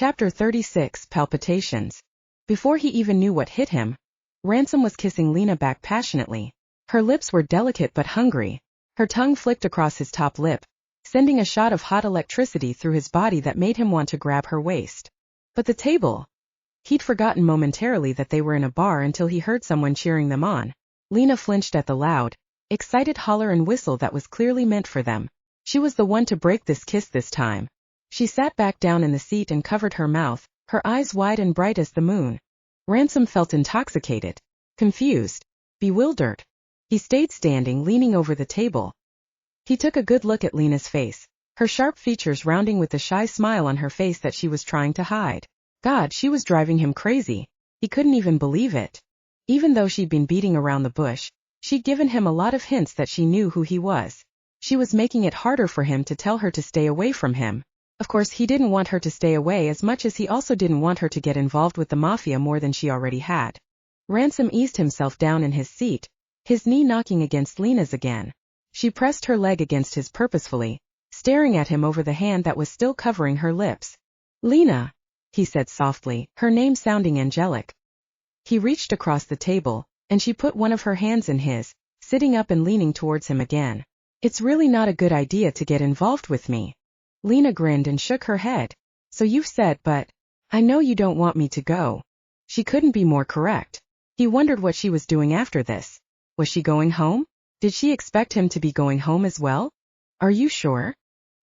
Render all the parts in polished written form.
Chapter 36, Palpitations. Before he even knew what hit him, Ransom was kissing Lena back passionately. Her lips were delicate but hungry. Her tongue flicked across his top lip, sending a shot of hot electricity through his body that made him want to grab her waist. But the table. He'd forgotten momentarily that they were in a bar until he heard someone cheering them on. Lena flinched at the loud, excited holler and whistle that was clearly meant for them. She was the one to break this kiss this time. She sat back down in the seat and covered her mouth, her eyes wide and bright as the moon. Ransom felt intoxicated, confused, bewildered. He stayed standing, leaning over the table. He took a good look at Lena's face, her sharp features rounding with the shy smile on her face that she was trying to hide. God, she was driving him crazy. He couldn't even believe it. Even though she'd been beating around the bush, she'd given him a lot of hints that she knew who he was. She was making it harder for him to tell her to stay away from him. Of course, he didn't want her to stay away as much as he also didn't want her to get involved with the mafia more than she already had. Ransom eased himself down in his seat, his knee knocking against Lena's again. She pressed her leg against his purposefully, staring at him over the hand that was still covering her lips. Lena, he said softly, her name sounding angelic. He reached across the table, and she put one of her hands in his, sitting up and leaning towards him again. It's really not a good idea to get involved with me. Lena grinned and shook her head. So you've said, but I know you don't want me to go. She couldn't be more correct. He wondered what she was doing after this. Was she going home? Did she expect him to be going home as well? Are you sure?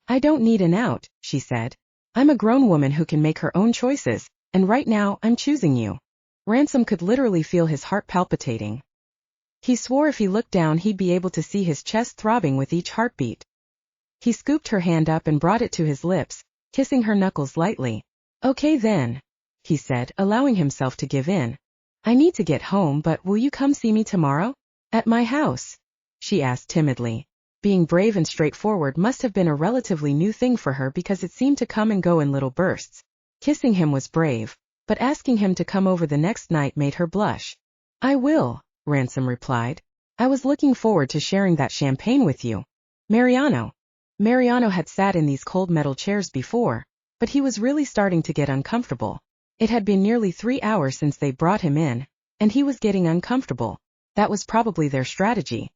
I don't need an out, she said. I'm a grown woman who can make her own choices, and right now I'm choosing you. Ransom could literally feel his heart palpitating. He swore if he looked down he'd be able to see his chest throbbing with each heartbeat. He scooped her hand up and brought it to his lips, kissing her knuckles lightly. Okay then, he said, allowing himself to give in. I need to get home, but will you come see me tomorrow? At my house? She asked timidly. Being brave and straightforward must have been a relatively new thing for her because it seemed to come and go in little bursts. Kissing him was brave, but asking him to come over the next night made her blush. I will, Ransom replied. I was looking forward to sharing that champagne with you. Mariano had sat in these cold metal chairs before, but he was really starting to get uncomfortable. It had been nearly 3 hours since they brought him in, and he was getting uncomfortable. That was probably their strategy.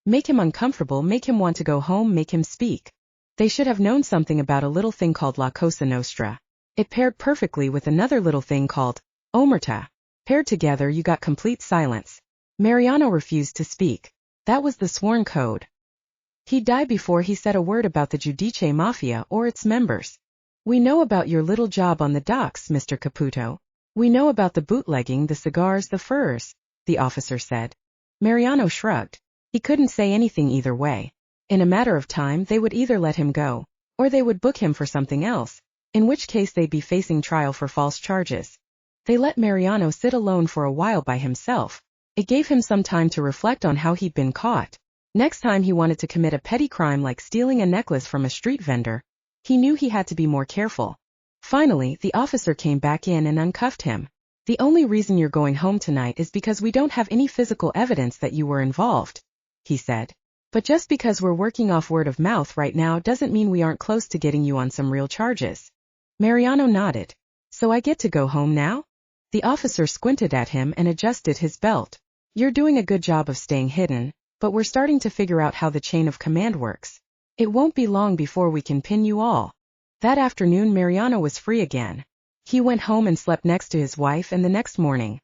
Make him uncomfortable, make him want to go home, make him speak. They should have known something about a little thing called La Cosa Nostra. It paired perfectly with another little thing called Omerta. Paired together you got complete silence. Mariano refused to speak. That was the sworn code. He'd die before he said a word about the Giudice Mafia or its members. We know about your little job on the docks, Mr. Caputo. We know about the bootlegging, the cigars, the furs, the officer said. Mariano shrugged. He couldn't say anything either way. In a matter of time they would either let him go, or they would book him for something else, in which case they'd be facing trial for false charges. They let Mariano sit alone for a while by himself. It gave him some time to reflect on how he'd been caught. Next time he wanted to commit a petty crime like stealing a necklace from a street vendor, he knew he had to be more careful. Finally, the officer came back in and uncuffed him. The only reason you're going home tonight is because we don't have any physical evidence that you were involved, he said. But just because we're working off word of mouth right now doesn't mean we aren't close to getting you on some real charges. Mariano nodded. So I get to go home now? The officer squinted at him and adjusted his belt. You're doing a good job of staying hidden, but we're starting to figure out how the chain of command works. It won't be long before we can pin you all. That afternoon Mariano was free again. He went home and slept next to his wife, and the next morning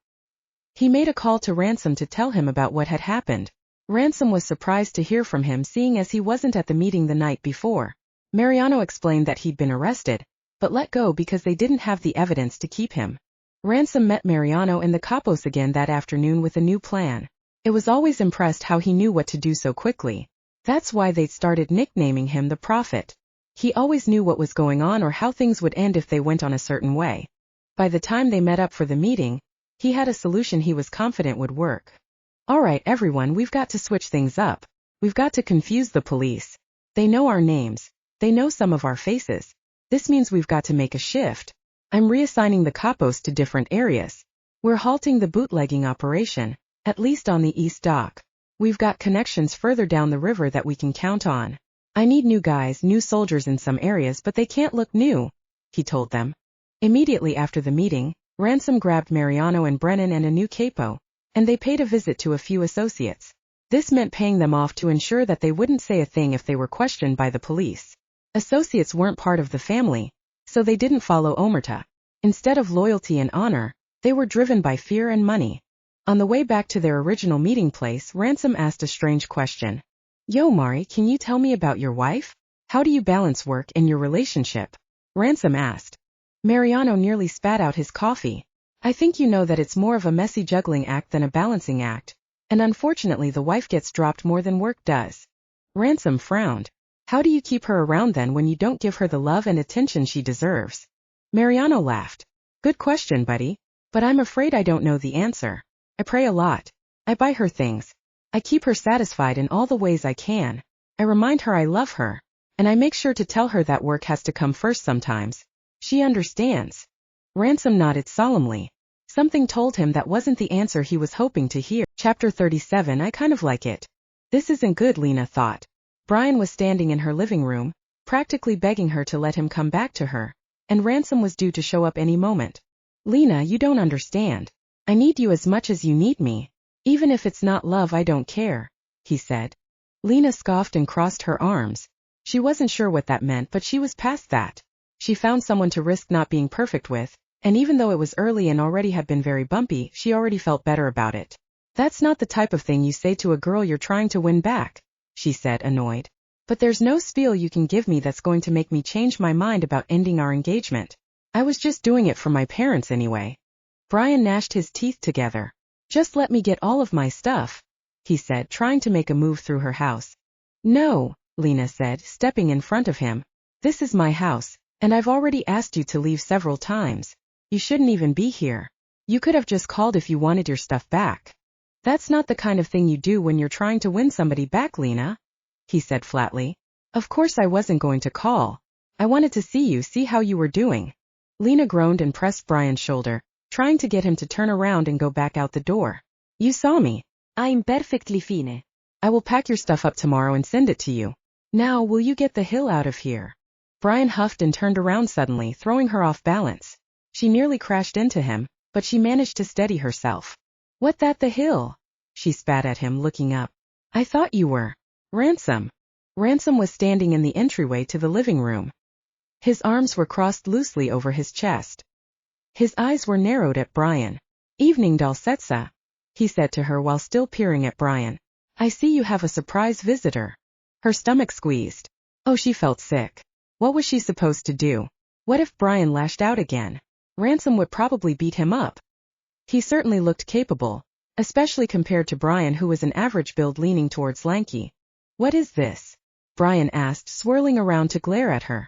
he made a call to Ransom to tell him about what had happened. Ransom was surprised to hear from him, seeing as he wasn't at the meeting the night before. Mariano explained that he'd been arrested, but let go because they didn't have the evidence to keep him. Ransom met Mariano in the Capos again that afternoon with a new plan. It was always impressed how he knew what to do so quickly. That's why they'd started nicknaming him the Prophet. He always knew what was going on or how things would end if they went on a certain way. By the time they met up for the meeting, he had a solution he was confident would work. All right, everyone, we've got to switch things up. We've got to confuse the police. They know our names. They know some of our faces. This means we've got to make a shift. I'm reassigning the capos to different areas. We're halting the bootlegging operation, at least on the East Dock. We've got connections further down the river that we can count on. I need new guys, new soldiers in some areas, but they can't look new, he told them. Immediately after the meeting, Ransom grabbed Mariano and Brennan and a new capo, and they paid a visit to a few associates. This meant paying them off to ensure that they wouldn't say a thing if they were questioned by the police. Associates weren't part of the family, so they didn't follow omerta. Instead of loyalty and honor, they were driven by fear and money. On the way back to their original meeting place, Ransom asked a strange question. "Yo, Mari, can you tell me about your wife? How do you balance work and your relationship?" Ransom asked. Mariano nearly spat out his coffee. "I think you know that it's more of a messy juggling act than a balancing act, and unfortunately the wife gets dropped more than work does." Ransom frowned. "How do you keep her around then when you don't give her the love and attention she deserves?" Mariano laughed. "Good question, buddy, but I'm afraid I don't know the answer. I pray a lot. I buy her things. I keep her satisfied in all the ways I can. I remind her I love her, and I make sure to tell her that work has to come first sometimes. She understands." Ransom nodded solemnly. Something told him that wasn't the answer he was hoping to hear. Chapter 37. I kind of like it. This isn't good, Lena thought. Brian was standing in her living room, practically begging her to let him come back to her, and Ransom was due to show up any moment. "Lena, you don't understand. I need you as much as you need me. Even if it's not love, I don't care," he said. Lena scoffed and crossed her arms. She wasn't sure what that meant, but she was past that. She found someone to risk not being perfect with, and even though it was early and already had been very bumpy, she already felt better about it. "That's not the type of thing you say to a girl you're trying to win back," she said, annoyed. "But there's no spiel you can give me that's going to make me change my mind about ending our engagement. I was just doing it for my parents anyway." Brian gnashed his teeth together. "Just let me get all of my stuff," he said, trying to make a move through her house. "No," Lena said, stepping in front of him. "This is my house, and I've already asked you to leave several times. You shouldn't even be here. You could have just called if you wanted your stuff back." "That's not the kind of thing you do when you're trying to win somebody back, Lena," he said flatly. "Of course I wasn't going to call. I wanted to see how you were doing." Lena groaned and pressed Brian's shoulder, trying to get him to turn around and go back out the door. "You saw me. I'm perfectly fine. I will pack your stuff up tomorrow and send it to you. Now will you get the hell out of here?" Brian huffed and turned around suddenly, throwing her off balance. She nearly crashed into him, but she managed to steady herself. "What the hell?" she spat at him, looking up. "I thought you were Ransom." Ransom was standing in the entryway to the living room. His arms were crossed loosely over his chest. His eyes were narrowed at Brian. "Evening, Dalsetsa," he said to her while still peering at Brian. "I see you have a surprise visitor." Her stomach squeezed. Oh, she felt sick. What was she supposed to do? What if Brian lashed out again? Ransom would probably beat him up. He certainly looked capable, especially compared to Brian, who was an average build leaning towards lanky. "What is this?" Brian asked, swirling around to glare at her.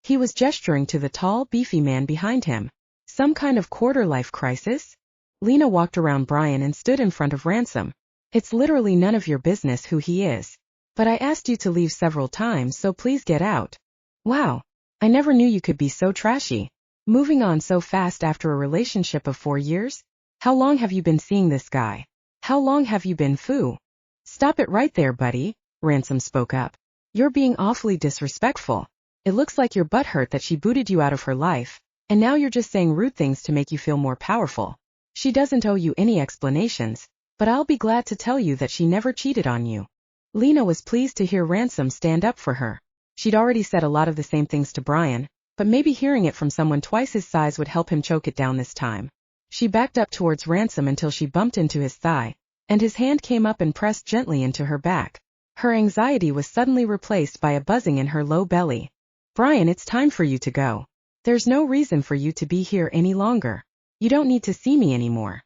He was gesturing to the tall, beefy man behind him. Some kind of quarter-life crisis? Lena walked around Brian and stood in front of Ransom. "It's literally none of your business who he is. But I asked you to leave several times, so please get out." "Wow. I never knew you could be so trashy. Moving on so fast after a relationship of 4 years? How long have you been seeing this guy? How long have you been foo?" "Stop it right there, buddy," Ransom spoke up. "You're being awfully disrespectful. It looks like you're butthurt that she booted you out of her life, and now you're just saying rude things to make you feel more powerful. She doesn't owe you any explanations, but I'll be glad to tell you that she never cheated on you." Lena was pleased to hear Ransom stand up for her. She'd already said a lot of the same things to Brian, but maybe hearing it from someone twice his size would help him choke it down this time. She backed up towards Ransom until she bumped into his thigh, and his hand came up and pressed gently into her back. Her anxiety was suddenly replaced by a buzzing in her low belly. "Brian, it's time for you to go. There's no reason for you to be here any longer. You don't need to see me anymore."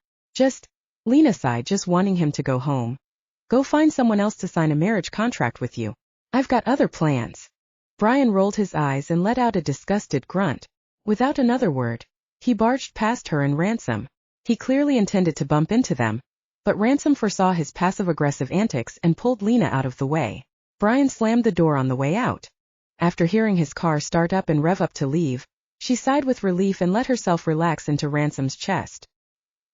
Lena sighed, just wanting him to go home. "Go find someone else to sign a marriage contract with you. I've got other plans." Brian rolled his eyes and let out a disgusted grunt. Without another word, he barged past her and Ransom. He clearly intended to bump into them, but Ransom foresaw his passive-aggressive antics and pulled Lena out of the way. Brian slammed the door on the way out. After hearing his car start up and rev up to leave, she sighed with relief and let herself relax into Ransom's chest.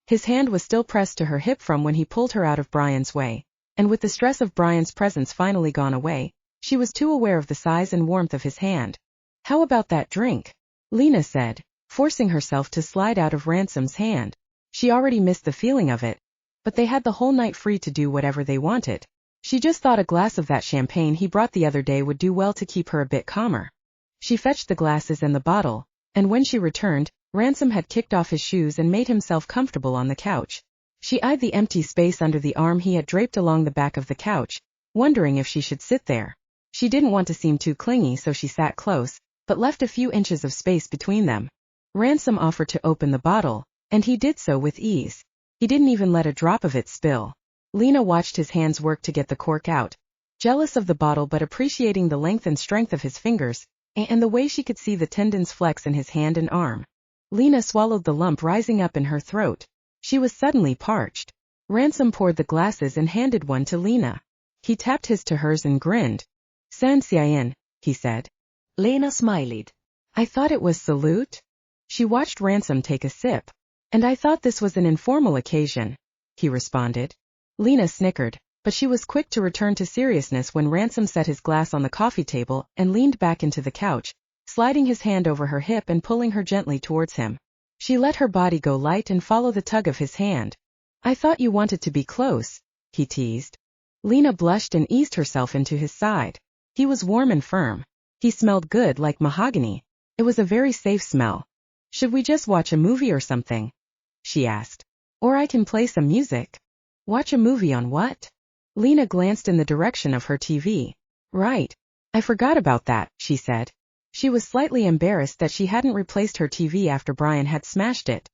His hand was still pressed to her hip from when he pulled her out of Brian's way, and with the stress of Brian's presence finally gone away, she was too aware of the size and warmth of his hand. "How about that drink?" Lena said, forcing herself to slide out of Ransom's hand. She already missed the feeling of it, but they had the whole night free to do whatever they wanted. She just thought a glass of that champagne he brought the other day would do well to keep her a bit calmer. She fetched the glasses and the bottle, and when she returned, Ransom had kicked off his shoes and made himself comfortable on the couch. She eyed the empty space under the arm he had draped along the back of the couch, wondering if she should sit there. She didn't want to seem too clingy, so she sat close, but left a few inches of space between them. Ransom offered to open the bottle, and he did so with ease. He didn't even let a drop of it spill. Lena watched his hands work to get the cork out, jealous of the bottle but appreciating the length and strength of his fingers, and the way she could see the tendons flex in his hand and arm. Lena swallowed the lump rising up in her throat. She was suddenly parched. Ransom poured the glasses and handed one to Lena. He tapped his to hers and grinned. "Sansyain," he said. Lena smiled. "I thought it was salute?" She watched Ransom take a sip. "And I thought this was an informal occasion," he responded. Lena snickered, but she was quick to return to seriousness when Ransom set his glass on the coffee table and leaned back into the couch, sliding his hand over her hip and pulling her gently towards him. She let her body go light and follow the tug of his hand. "I thought you wanted to be close," he teased. Lena blushed and eased herself into his side. He was warm and firm. He smelled good, like mahogany. It was a very safe smell. "Should we just watch a movie or something?" she asked. "Or I can play some music." "Watch a movie on what?" Lena glanced in the direction of her TV. "Right. I forgot about that," she said. She was slightly embarrassed that she hadn't replaced her TV after Brian had smashed it.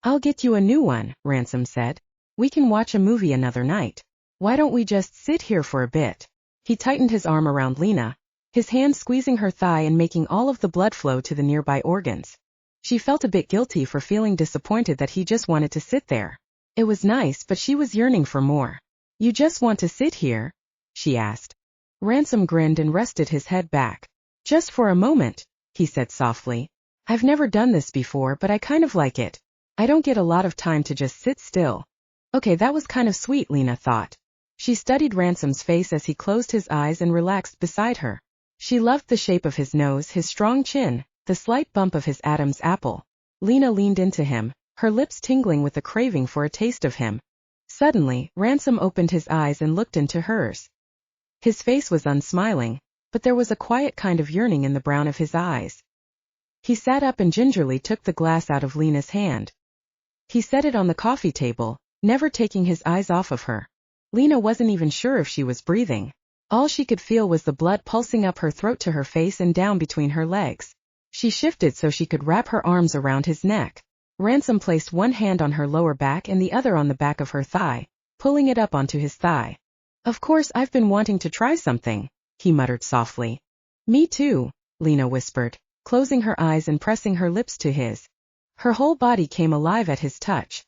"I'll get you a new one," Ransom said. "We can watch a movie another night. Why don't we just sit here for a bit?" He tightened his arm around Lena, his hand squeezing her thigh and making all of the blood flow to the nearby organs. She felt a bit guilty for feeling disappointed that he just wanted to sit there. It was nice, but she was yearning for more. "You just want to sit here?" she asked. Ransom grinned and rested his head back. "Just for a moment," he said softly. "I've never done this before, but I kind of like it. I don't get a lot of time to just sit still." Okay, that was kind of sweet, Lena thought. She studied Ransom's face as he closed his eyes and relaxed beside her. She loved the shape of his nose, his strong chin, the slight bump of his Adam's apple. Lena leaned into him, her lips tingling with a craving for a taste of him. Suddenly, Ransom opened his eyes and looked into hers. His face was unsmiling, but there was a quiet kind of yearning in the brown of his eyes. He sat up and gingerly took the glass out of Lena's hand. He set it on the coffee table, never taking his eyes off of her. Lena wasn't even sure if she was breathing. All she could feel was the blood pulsing up her throat to her face and down between her legs. She shifted so she could wrap her arms around his neck. Ransom placed one hand on her lower back and the other on the back of her thigh, pulling it up onto his thigh. "Of course, I've been wanting to try something," he muttered softly. "Me too," Lena whispered, closing her eyes and pressing her lips to his. Her whole body came alive at his touch.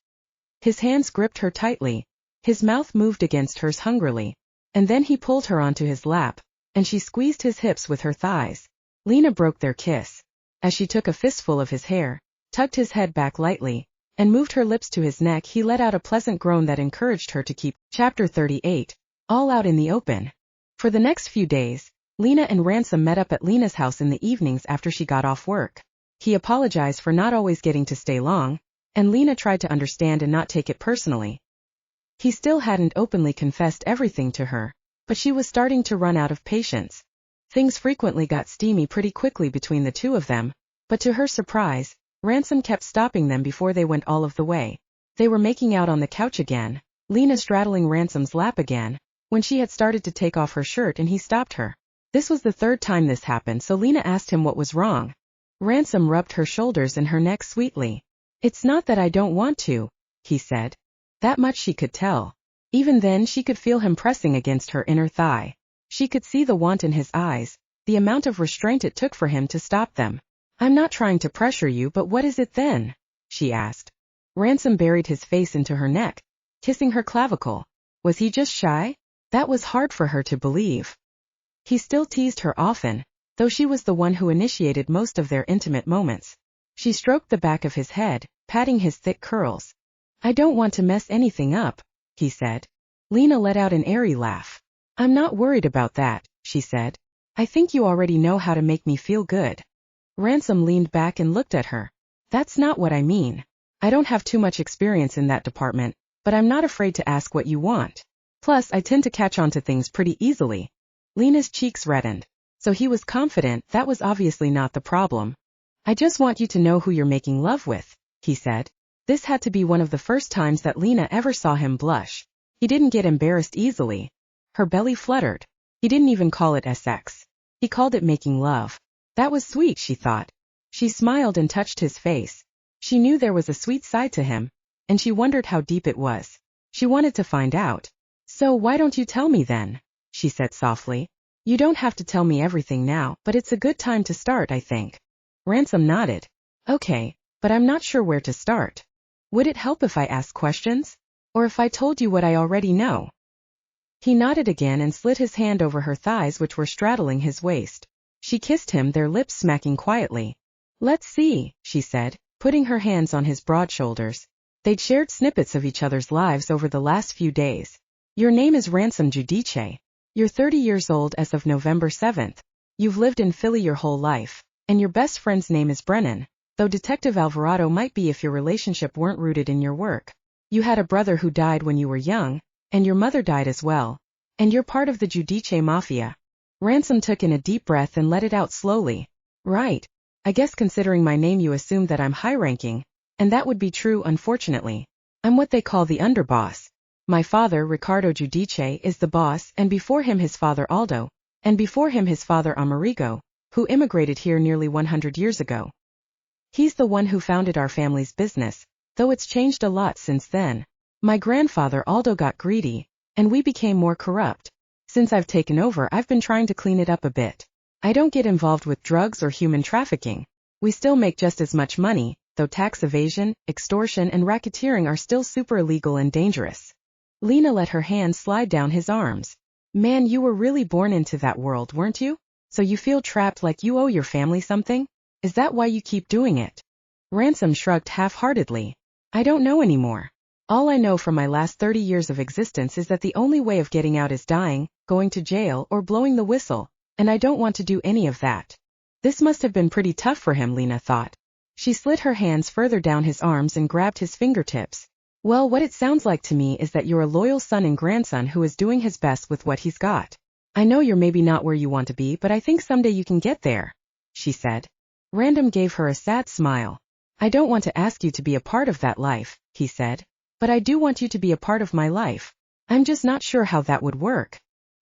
His hands gripped her tightly. His mouth moved against hers hungrily. And then he pulled her onto his lap, and she squeezed his hips with her thighs. Lena broke their kiss. As she took a fistful of his hair, tugged his head back lightly, and moved her lips to his neck, he let out a pleasant groan that encouraged her to keep. Chapter 38. All out in the open. For the next few days, Lena and Ransom met up at Lena's house in the evenings after she got off work. He apologized for not always getting to stay long, and Lena tried to understand and not take it personally. He still hadn't openly confessed everything to her, but she was starting to run out of patience. Things frequently got steamy pretty quickly between the two of them, but to her surprise, Ransom kept stopping them before they went all of the way. They were making out on the couch again, Lena straddling Ransom's lap again, when she had started to take off her shirt and he stopped her. This was the third time this happened, so Lena asked him what was wrong. Ransom rubbed her shoulders and her neck sweetly. "It's not that I don't want to," he said. That much she could tell. Even then she could feel him pressing against her inner thigh. She could see the want in his eyes, the amount of restraint it took for him to stop them. "I'm not trying to pressure you, but what is it then?" she asked. Ransom buried his face into her neck, kissing her clavicle. Was he just shy? That was hard for her to believe. He still teased her often, though she was the one who initiated most of their intimate moments. She stroked the back of his head, patting his thick curls. "I don't want to mess anything up," he said. Lena let out an airy laugh. "I'm not worried about that," she said. "I think you already know how to make me feel good." Ransom leaned back and looked at her. That's not what I mean. I don't have too much experience in that department, but I'm not afraid to ask what you want. Plus, I tend to catch on to things pretty easily. Lena's cheeks reddened. So he was confident that was obviously not the problem. I just want you to know who you're making love with, he said. This had to be one of the first times that Lena ever saw him blush. He didn't get embarrassed easily. Her belly fluttered. He didn't even call it sex. He called it making love. That was sweet, she thought. She smiled and touched his face. She knew there was a sweet side to him, and she wondered how deep it was. She wanted to find out. So why don't you tell me then? She said softly. You don't have to tell me everything now, but it's a good time to start, I think. Ransom nodded. Okay, but I'm not sure where to start. Would it help if I asked questions? Or if I told you what I already know? He nodded again and slid his hand over her thighs, which were straddling his waist. She kissed him, their lips smacking quietly. Let's see, she said, putting her hands on his broad shoulders. They'd shared snippets of each other's lives over the last few days. Your name is Ransom Giudice. You're 30 years old as of November 7th. You've lived in Philly your whole life, and your best friend's name is Brennan, though Detective Alvarado might be if your relationship weren't rooted in your work. You had a brother who died when you were young, and your mother died as well, and you're part of the Giudice Mafia. Ransom took in a deep breath and let it out slowly. Right. I guess considering my name you assumed that I'm high-ranking, and that would be true unfortunately. I'm what they call the underboss. My father, Ricardo Giudice, is the boss, and before him his father Aldo, and before him his father Amerigo, who immigrated here nearly 100 years ago. He's the one who founded our family's business, though it's changed a lot since then. My grandfather Aldo got greedy, and we became more corrupt. Since I've taken over, I've been trying to clean it up a bit. I don't get involved with drugs or human trafficking. We still make just as much money, though tax evasion, extortion, and racketeering are still super illegal and dangerous. Lena let her hand slide down his arms. Man, you were really born into that world, weren't you? So you feel trapped, like you owe your family something? Is that why you keep doing it? Ransom shrugged half-heartedly. I don't know anymore. All I know from my last 30 years of existence is that the only way of getting out is dying, going to jail, or blowing the whistle, and I don't want to do any of that. This must have been pretty tough for him, Lena thought. She slid her hands further down his arms and grabbed his fingertips. Well, what it sounds like to me is that you're a loyal son and grandson who is doing his best with what he's got. I know you're maybe not where you want to be, but I think someday you can get there, she said. Random gave her a sad smile. I don't want to ask you to be a part of that life, he said, but I do want you to be a part of my life. I'm just not sure how that would work.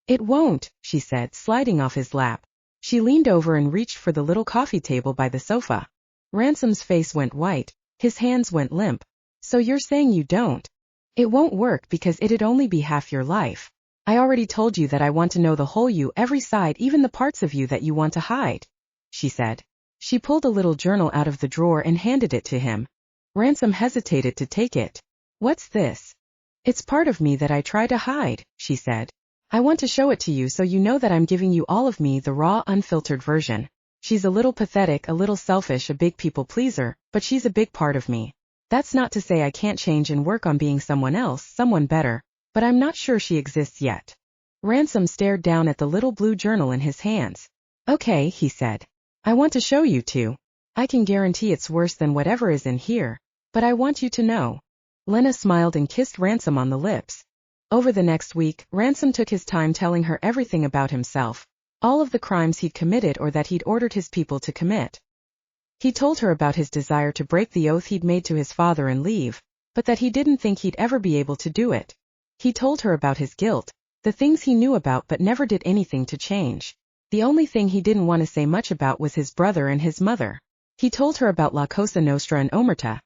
It won't, she said, sliding off his lap. She leaned over and reached for the little coffee table by the sofa. Ransom's face went white, his hands went limp. So you're saying you don't? It won't work because it'd only be half your life. I already told you that I want to know the whole you, every side, even the parts of you that you want to hide, she said. She pulled a little journal out of the drawer and handed it to him. Ransom hesitated to take it. What's this? It's part of me that I try to hide, she said. I want to show it to you so you know that I'm giving you all of me, the raw, unfiltered version. She's a little pathetic, a little selfish, a big people pleaser, but she's a big part of me. That's not to say I can't change and work on being someone else, someone better, but I'm not sure she exists yet. Ransom stared down at the little blue journal in his hands. Okay, he said. I want to show you too. I can guarantee it's worse than whatever is in here, but I want you to know. Lena smiled and kissed Ransom on the lips. Over the next week, Ransom took his time telling her everything about himself, all of the crimes he'd committed or that he'd ordered his people to commit. He told her about his desire to break the oath he'd made to his father and leave, but that he didn't think he'd ever be able to do it. He told her about his guilt, the things he knew about but never did anything to change. The only thing he didn't want to say much about was his brother and his mother. He told her about La Cosa Nostra and Omerta,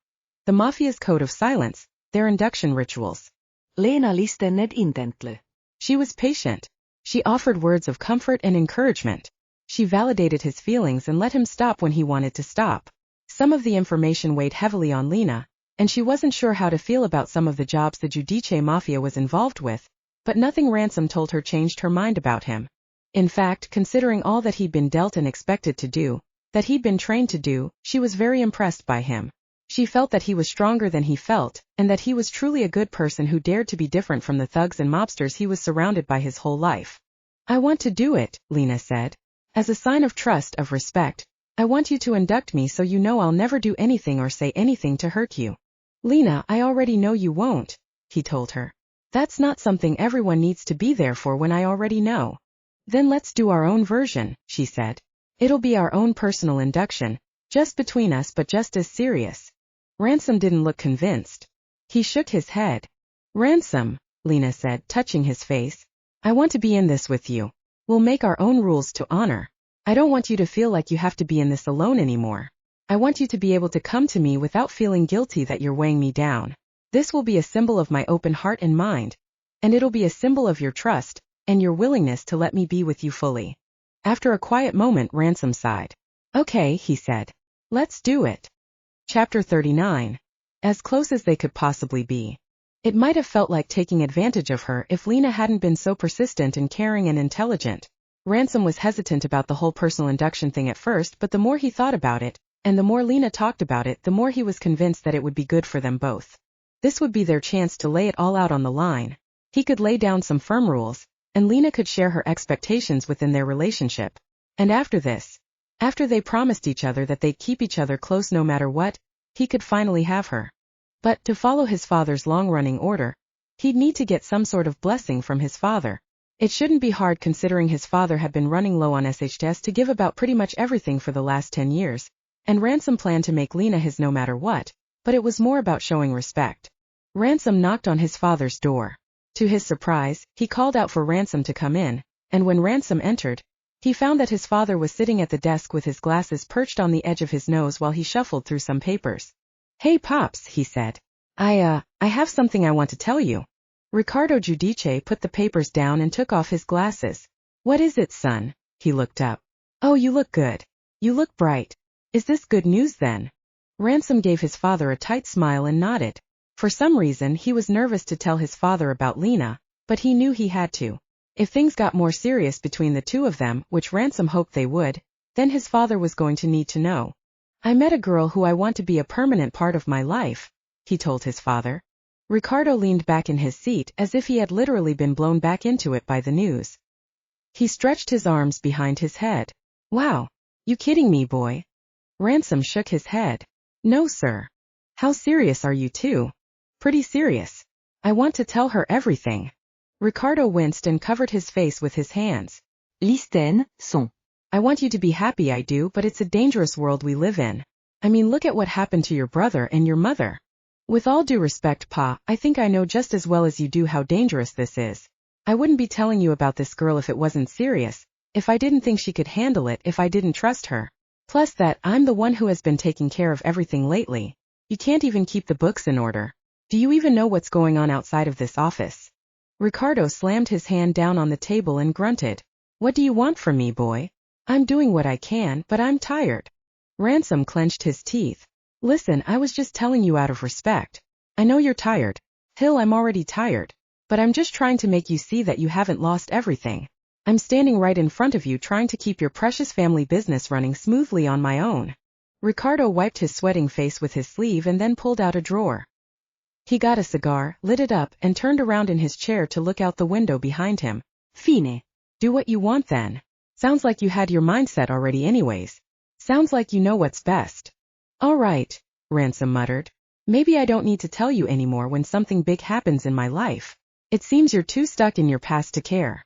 the Mafia's code of silence, their induction rituals. Lena lyssnade intently. She was patient. She offered words of comfort and encouragement. She validated his feelings and let him stop when he wanted to stop. Some of the information weighed heavily on Lena, and she wasn't sure how to feel about some of the jobs the Giudice Mafia was involved with, but nothing Ransom told her changed her mind about him. In fact, considering all that he'd been dealt and expected to do, that he'd been trained to do, she was very impressed by him. She felt that he was stronger than he felt, and that he was truly a good person who dared to be different from the thugs and mobsters he was surrounded by his whole life. I want to do it, Lena said. As a sign of trust, of respect, I want you to induct me so you know I'll never do anything or say anything to hurt you. Lena, I already know you won't, he told her. That's not something everyone needs to be there for when I already know. Then let's do our own version, she said. It'll be our own personal induction, just between us but just as serious. Ransom didn't look convinced. He shook his head. Ransom, Lena said, touching his face. I want to be in this with you. We'll make our own rules to honor. I don't want you to feel like you have to be in this alone anymore. I want you to be able to come to me without feeling guilty that you're weighing me down. This will be a symbol of my open heart and mind. And it'll be a symbol of your trust, and your willingness to let me be with you fully. After a quiet moment, Ransom sighed. Okay, he said. Let's do it. Chapter 39. As close as they could possibly be. It might have felt like taking advantage of her if Lena hadn't been so persistent and caring and intelligent. Ransom was hesitant about the whole personal induction thing at first, but the more he thought about it, and the more Lena talked about it, the more he was convinced that it would be good for them both. This would be their chance to lay it all out on the line. He could lay down some firm rules, and Lena could share her expectations within their relationship. And after this, after they promised each other that they'd keep each other close no matter what, he could finally have her. But, to follow his father's long-running order, he'd need to get some sort of blessing from his father. It shouldn't be hard considering his father had been running low on SHS to give about pretty much everything for the last 10 years, and Ransom planned to make Lena his no matter what, but it was more about showing respect. Ransom knocked on his father's door. To his surprise, he called out for Ransom to come in, and when Ransom entered, he found that his father was sitting at the desk with his glasses perched on the edge of his nose while he shuffled through some papers. Hey Pops, he said. I have something I want to tell you. Ricardo Giudice put the papers down and took off his glasses. What is it, son? He looked up. Oh, you look good. You look bright. Is this good news then? Ransom gave his father a tight smile and nodded. For some reason he was nervous to tell his father about Lena, but he knew he had to. If things got more serious between the two of them, which Ransom hoped they would, then his father was going to need to know. I met a girl who I want to be a permanent part of my life, he told his father. Ricardo leaned back in his seat as if he had literally been blown back into it by the news. He stretched his arms behind his head. Wow. You kidding me, boy? Ransom shook his head. No, sir. How serious are you two? Pretty serious. I want to tell her everything. Ricardo winced and covered his face with his hands. Listen, son. I want you to be happy, I do, but it's a dangerous world we live in. I mean, look at what happened to your brother and your mother. With all due respect, Pa, I think I know just as well as you do how dangerous this is. I wouldn't be telling you about this girl if it wasn't serious, if I didn't think she could handle it, if I didn't trust her. Plus that, I'm the one who has been taking care of everything lately. You can't even keep the books in order. Do you even know what's going on outside of this office? Ricardo slammed his hand down on the table and grunted. What do you want from me, boy? I'm doing what I can, but I'm tired. Ransom clenched his teeth. Listen, I was just telling you out of respect. I know you're tired. Hill, I'm already tired. But I'm just trying to make you see that you haven't lost everything. I'm standing right in front of you trying to keep your precious family business running smoothly on my own. Ricardo wiped his sweating face with his sleeve and then pulled out a drawer. He got a cigar, lit it up, and turned around in his chair to look out the window behind him. Fine. Do what you want then. Sounds like you had your mindset already anyways. Sounds like you know what's best. All right, Ransom muttered. Maybe I don't need to tell you anymore when something big happens in my life. It seems you're too stuck in your past to care.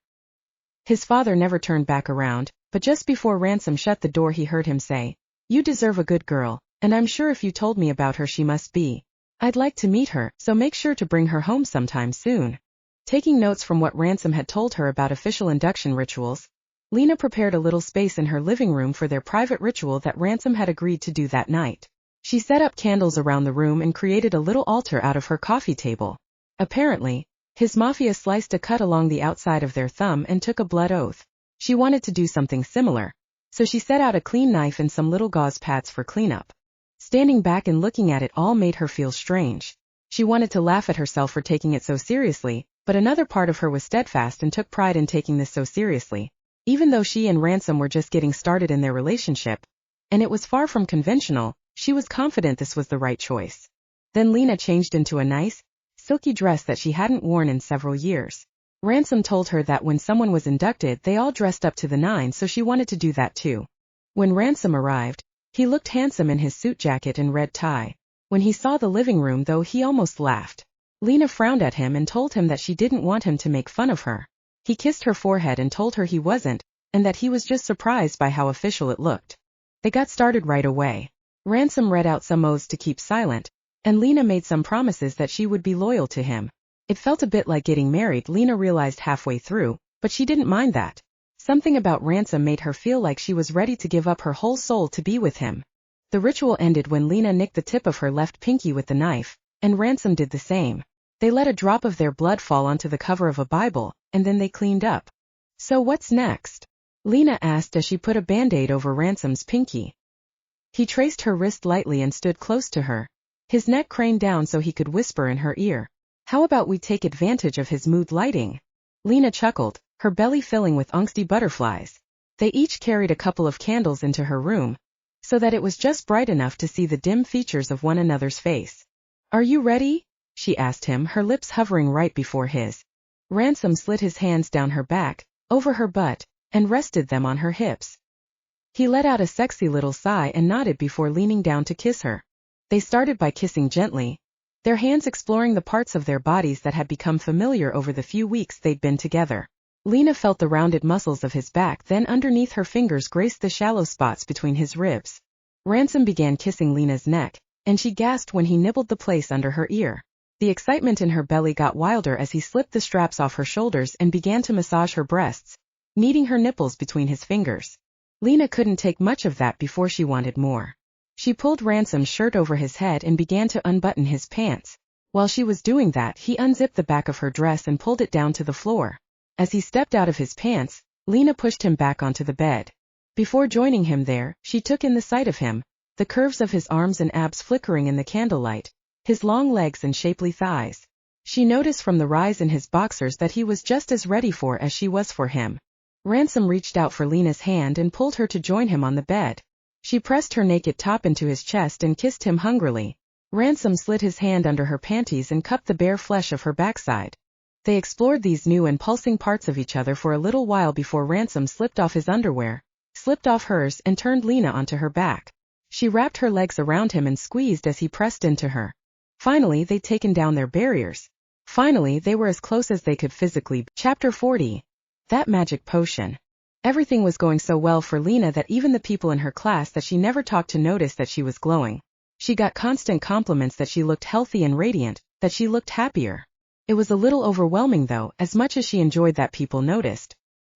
His father never turned back around, but just before Ransom shut the door he heard him say, You deserve a good girl, and I'm sure if you told me about her she must be. I'd like to meet her, so make sure to bring her home sometime soon. Taking notes from what Ransom had told her about official induction rituals, Lena prepared a little space in her living room for their private ritual that Ransom had agreed to do that night. She set up candles around the room and created a little altar out of her coffee table. Apparently, his mafia sliced a cut along the outside of their thumb and took a blood oath. She wanted to do something similar, so she set out a clean knife and some little gauze pads for cleanup. Standing back and looking at it all made her feel strange. She wanted to laugh at herself for taking it so seriously, but another part of her was steadfast and took pride in taking this so seriously. Even though she and Ransom were just getting started in their relationship, and it was far from conventional, she was confident this was the right choice. Then Lena changed into a nice, silky dress that she hadn't worn in several years. Ransom told her that when someone was inducted they all dressed up to the nines, so she wanted to do that too. When Ransom arrived, he looked handsome in his suit jacket and red tie. When he saw the living room though, he almost laughed. Lena frowned at him and told him that she didn't want him to make fun of her. He kissed her forehead and told her he wasn't, and that he was just surprised by how official it looked. They got started right away. Ransom read out some oaths to keep silent, and Lena made some promises that she would be loyal to him. It felt a bit like getting married, Lena realized halfway through, but she didn't mind that. Something about Ransom made her feel like she was ready to give up her whole soul to be with him. The ritual ended when Lena nicked the tip of her left pinky with the knife, and Ransom did the same. They let a drop of their blood fall onto the cover of a Bible, and then they cleaned up. So what's next? Lena asked as she put a band-aid over Ransom's pinky. He traced her wrist lightly and stood close to her. His neck craned down so he could whisper in her ear. How about we take advantage of his mood lighting? Lena chuckled, her belly filling with angsty butterflies. They each carried a couple of candles into her room, so that it was just bright enough to see the dim features of one another's face. Are you ready? She asked him, her lips hovering right before his. Ransom slid his hands down her back, over her butt, and rested them on her hips. He let out a sexy little sigh and nodded before leaning down to kiss her. They started by kissing gently, their hands exploring the parts of their bodies that had become familiar over the few weeks they'd been together. Lena felt the rounded muscles of his back, then underneath her fingers graced the shallow spots between his ribs. Ransom began kissing Lena's neck, and she gasped when he nibbled the place under her ear. The excitement in her belly got wilder as he slipped the straps off her shoulders and began to massage her breasts, kneading her nipples between his fingers. Lena couldn't take much of that before she wanted more. She pulled Ransom's shirt over his head and began to unbutton his pants. While she was doing that, he unzipped the back of her dress and pulled it down to the floor. As he stepped out of his pants, Lena pushed him back onto the bed. Before joining him there, she took in the sight of him, the curves of his arms and abs flickering in the candlelight, his long legs and shapely thighs. She noticed from the rise in his boxers that he was just as ready for as she was for him. Ransom reached out for Lena's hand and pulled her to join him on the bed. She pressed her naked top into his chest and kissed him hungrily. Ransom slid his hand under her panties and cupped the bare flesh of her backside. They explored these new and pulsing parts of each other for a little while before Ransom slipped off his underwear, slipped off hers, and turned Lena onto her back. She wrapped her legs around him and squeezed as he pressed into her. Finally, they'd taken down their barriers. Finally, they were as close as they could physically. Chapter 40. That magic potion. Everything was going so well for Lena that even the people in her class that she never talked to noticed that she was glowing. She got constant compliments that she looked healthy and radiant, that she looked happier. It was a little overwhelming though, as much as she enjoyed that people noticed.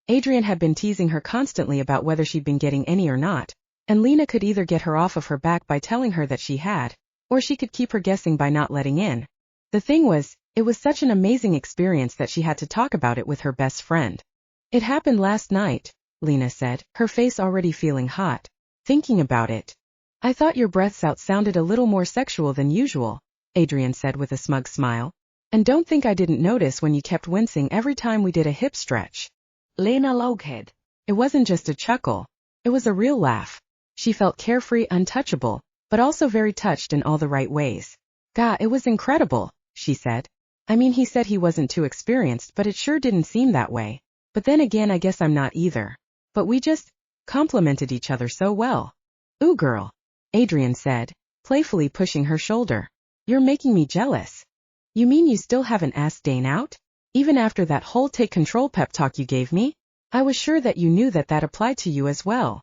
Adrian had been teasing her constantly about whether she'd been getting any or not, and Lena could either get her off of her back by telling her that she had, or she could keep her guessing by not letting in. The thing was, it was such an amazing experience that she had to talk about it with her best friend. It happened last night, Lena said, her face already feeling hot. Thinking about it. I thought your breaths out sounded a little more sexual than usual, Adrian said with a smug smile. And don't think I didn't notice when you kept wincing every time we did a hip stretch. Lena Laughed. It wasn't just a chuckle. It was a real laugh. She felt carefree, untouchable, but also very touched in all the right ways. "Gah, it was incredible," she said. "I mean, he said he wasn't too experienced, but it sure didn't seem that way. But then again, I guess I'm not either. But we just complimented each other so well." "Ooh, girl," Adrian said, playfully pushing her shoulder. "You're making me jealous." "You mean you still haven't asked Dane out? Even after that whole take control pep talk you gave me? I was sure that you knew that that applied to you as well."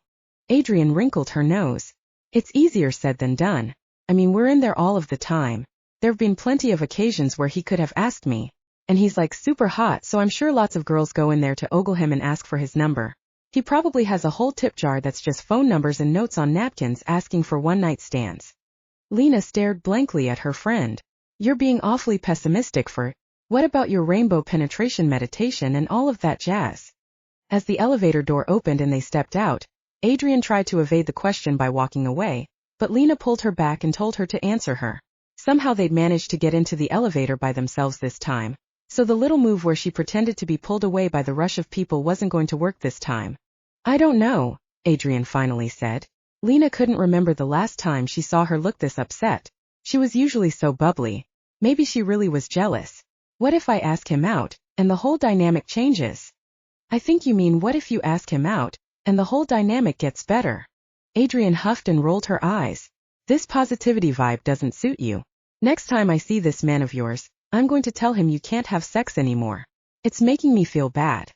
Adrian wrinkled her nose. "It's easier said than done. I mean, we're in there all of the time. There've been plenty of occasions where he could have asked me. And he's like super hot, so I'm sure lots of girls go in there to ogle him and ask for his number. He probably has a whole tip jar that's just phone numbers and notes on napkins asking for one-night stands." Lena stared blankly at her friend. "You're being awfully pessimistic for. What about your rainbow penetration meditation and all of that jazz?" As the elevator door opened and they stepped out, Adrian tried to evade the question by walking away, but Lena pulled her back and told her to answer her. Somehow they'd managed to get into the elevator by themselves this time, so the little move where she pretended to be pulled away by the rush of people wasn't going to work this time. "I don't know," Adrian finally said. Lena couldn't remember the last time she saw her look this upset. She was usually so bubbly. Maybe she really was jealous. "What if I ask him out, and the whole dynamic changes?" "I think you mean what if you ask him out, and the whole dynamic gets better?" Adrian huffed and rolled her eyes. This positivity vibe doesn't suit you. Next time I see this man of yours, I'm going to tell him you can't have sex anymore. It's making me feel bad.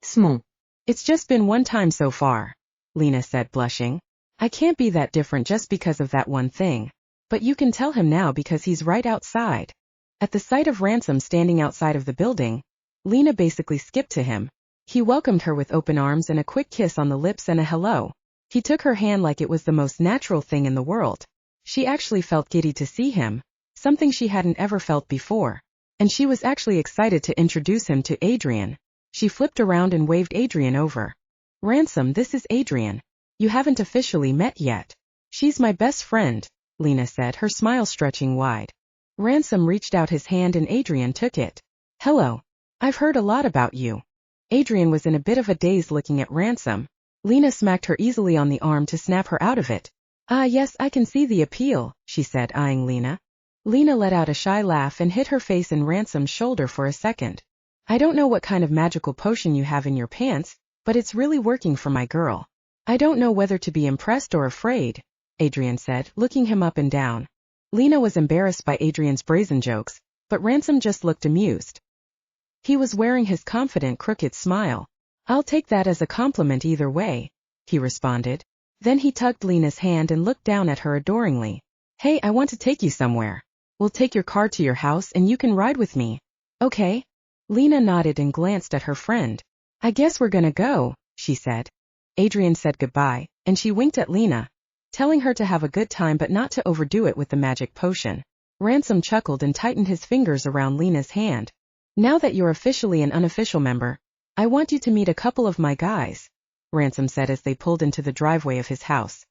Smon. It's just been one time so far, Lena said, blushing. I can't be that different just because of that one thing. But you can tell him now because he's right outside. At the sight of Ransom standing outside of the building, Lena basically skipped to him. He welcomed her with open arms and a quick kiss on the lips and a hello. He took her hand like it was the most natural thing in the world. She actually felt giddy to see him, something she hadn't ever felt before. And she was actually excited to introduce him to Adrian. She flipped around and waved Adrian over. Ransom, this is Adrian. You haven't officially met yet. She's my best friend, Lena said, her smile stretching wide. Ransom reached out his hand and Adrian took it. Hello. I've heard a lot about you. Adrian was in a bit of a daze looking at Ransom. Lena smacked her easily on the arm to snap her out of it. Ah yes, I can see the appeal, she said, eyeing Lena. Lena let out a shy laugh and hid her face in Ransom's shoulder for a second. I don't know what kind of magical potion you have in your pants, but it's really working for my girl. I don't know whether to be impressed or afraid, Adrian said, looking him up and down. Lena was embarrassed by Adrian's brazen jokes, but Ransom just looked amused. He was wearing his confident crooked smile. I'll take that as a compliment either way, he responded. Then he tugged Lena's hand and looked down at her adoringly. Hey, I want to take you somewhere. We'll take your car to your house and you can ride with me. Okay? Lena nodded and glanced at her friend. I guess we're gonna go, she said. Adrian said goodbye, and she winked at Lena, telling her to have a good time but not to overdo it with the magic potion. Ransom chuckled and tightened his fingers around Lena's hand. Now that you're officially an unofficial member, I want you to meet a couple of my guys, Ransom said as they pulled into the driveway of his house.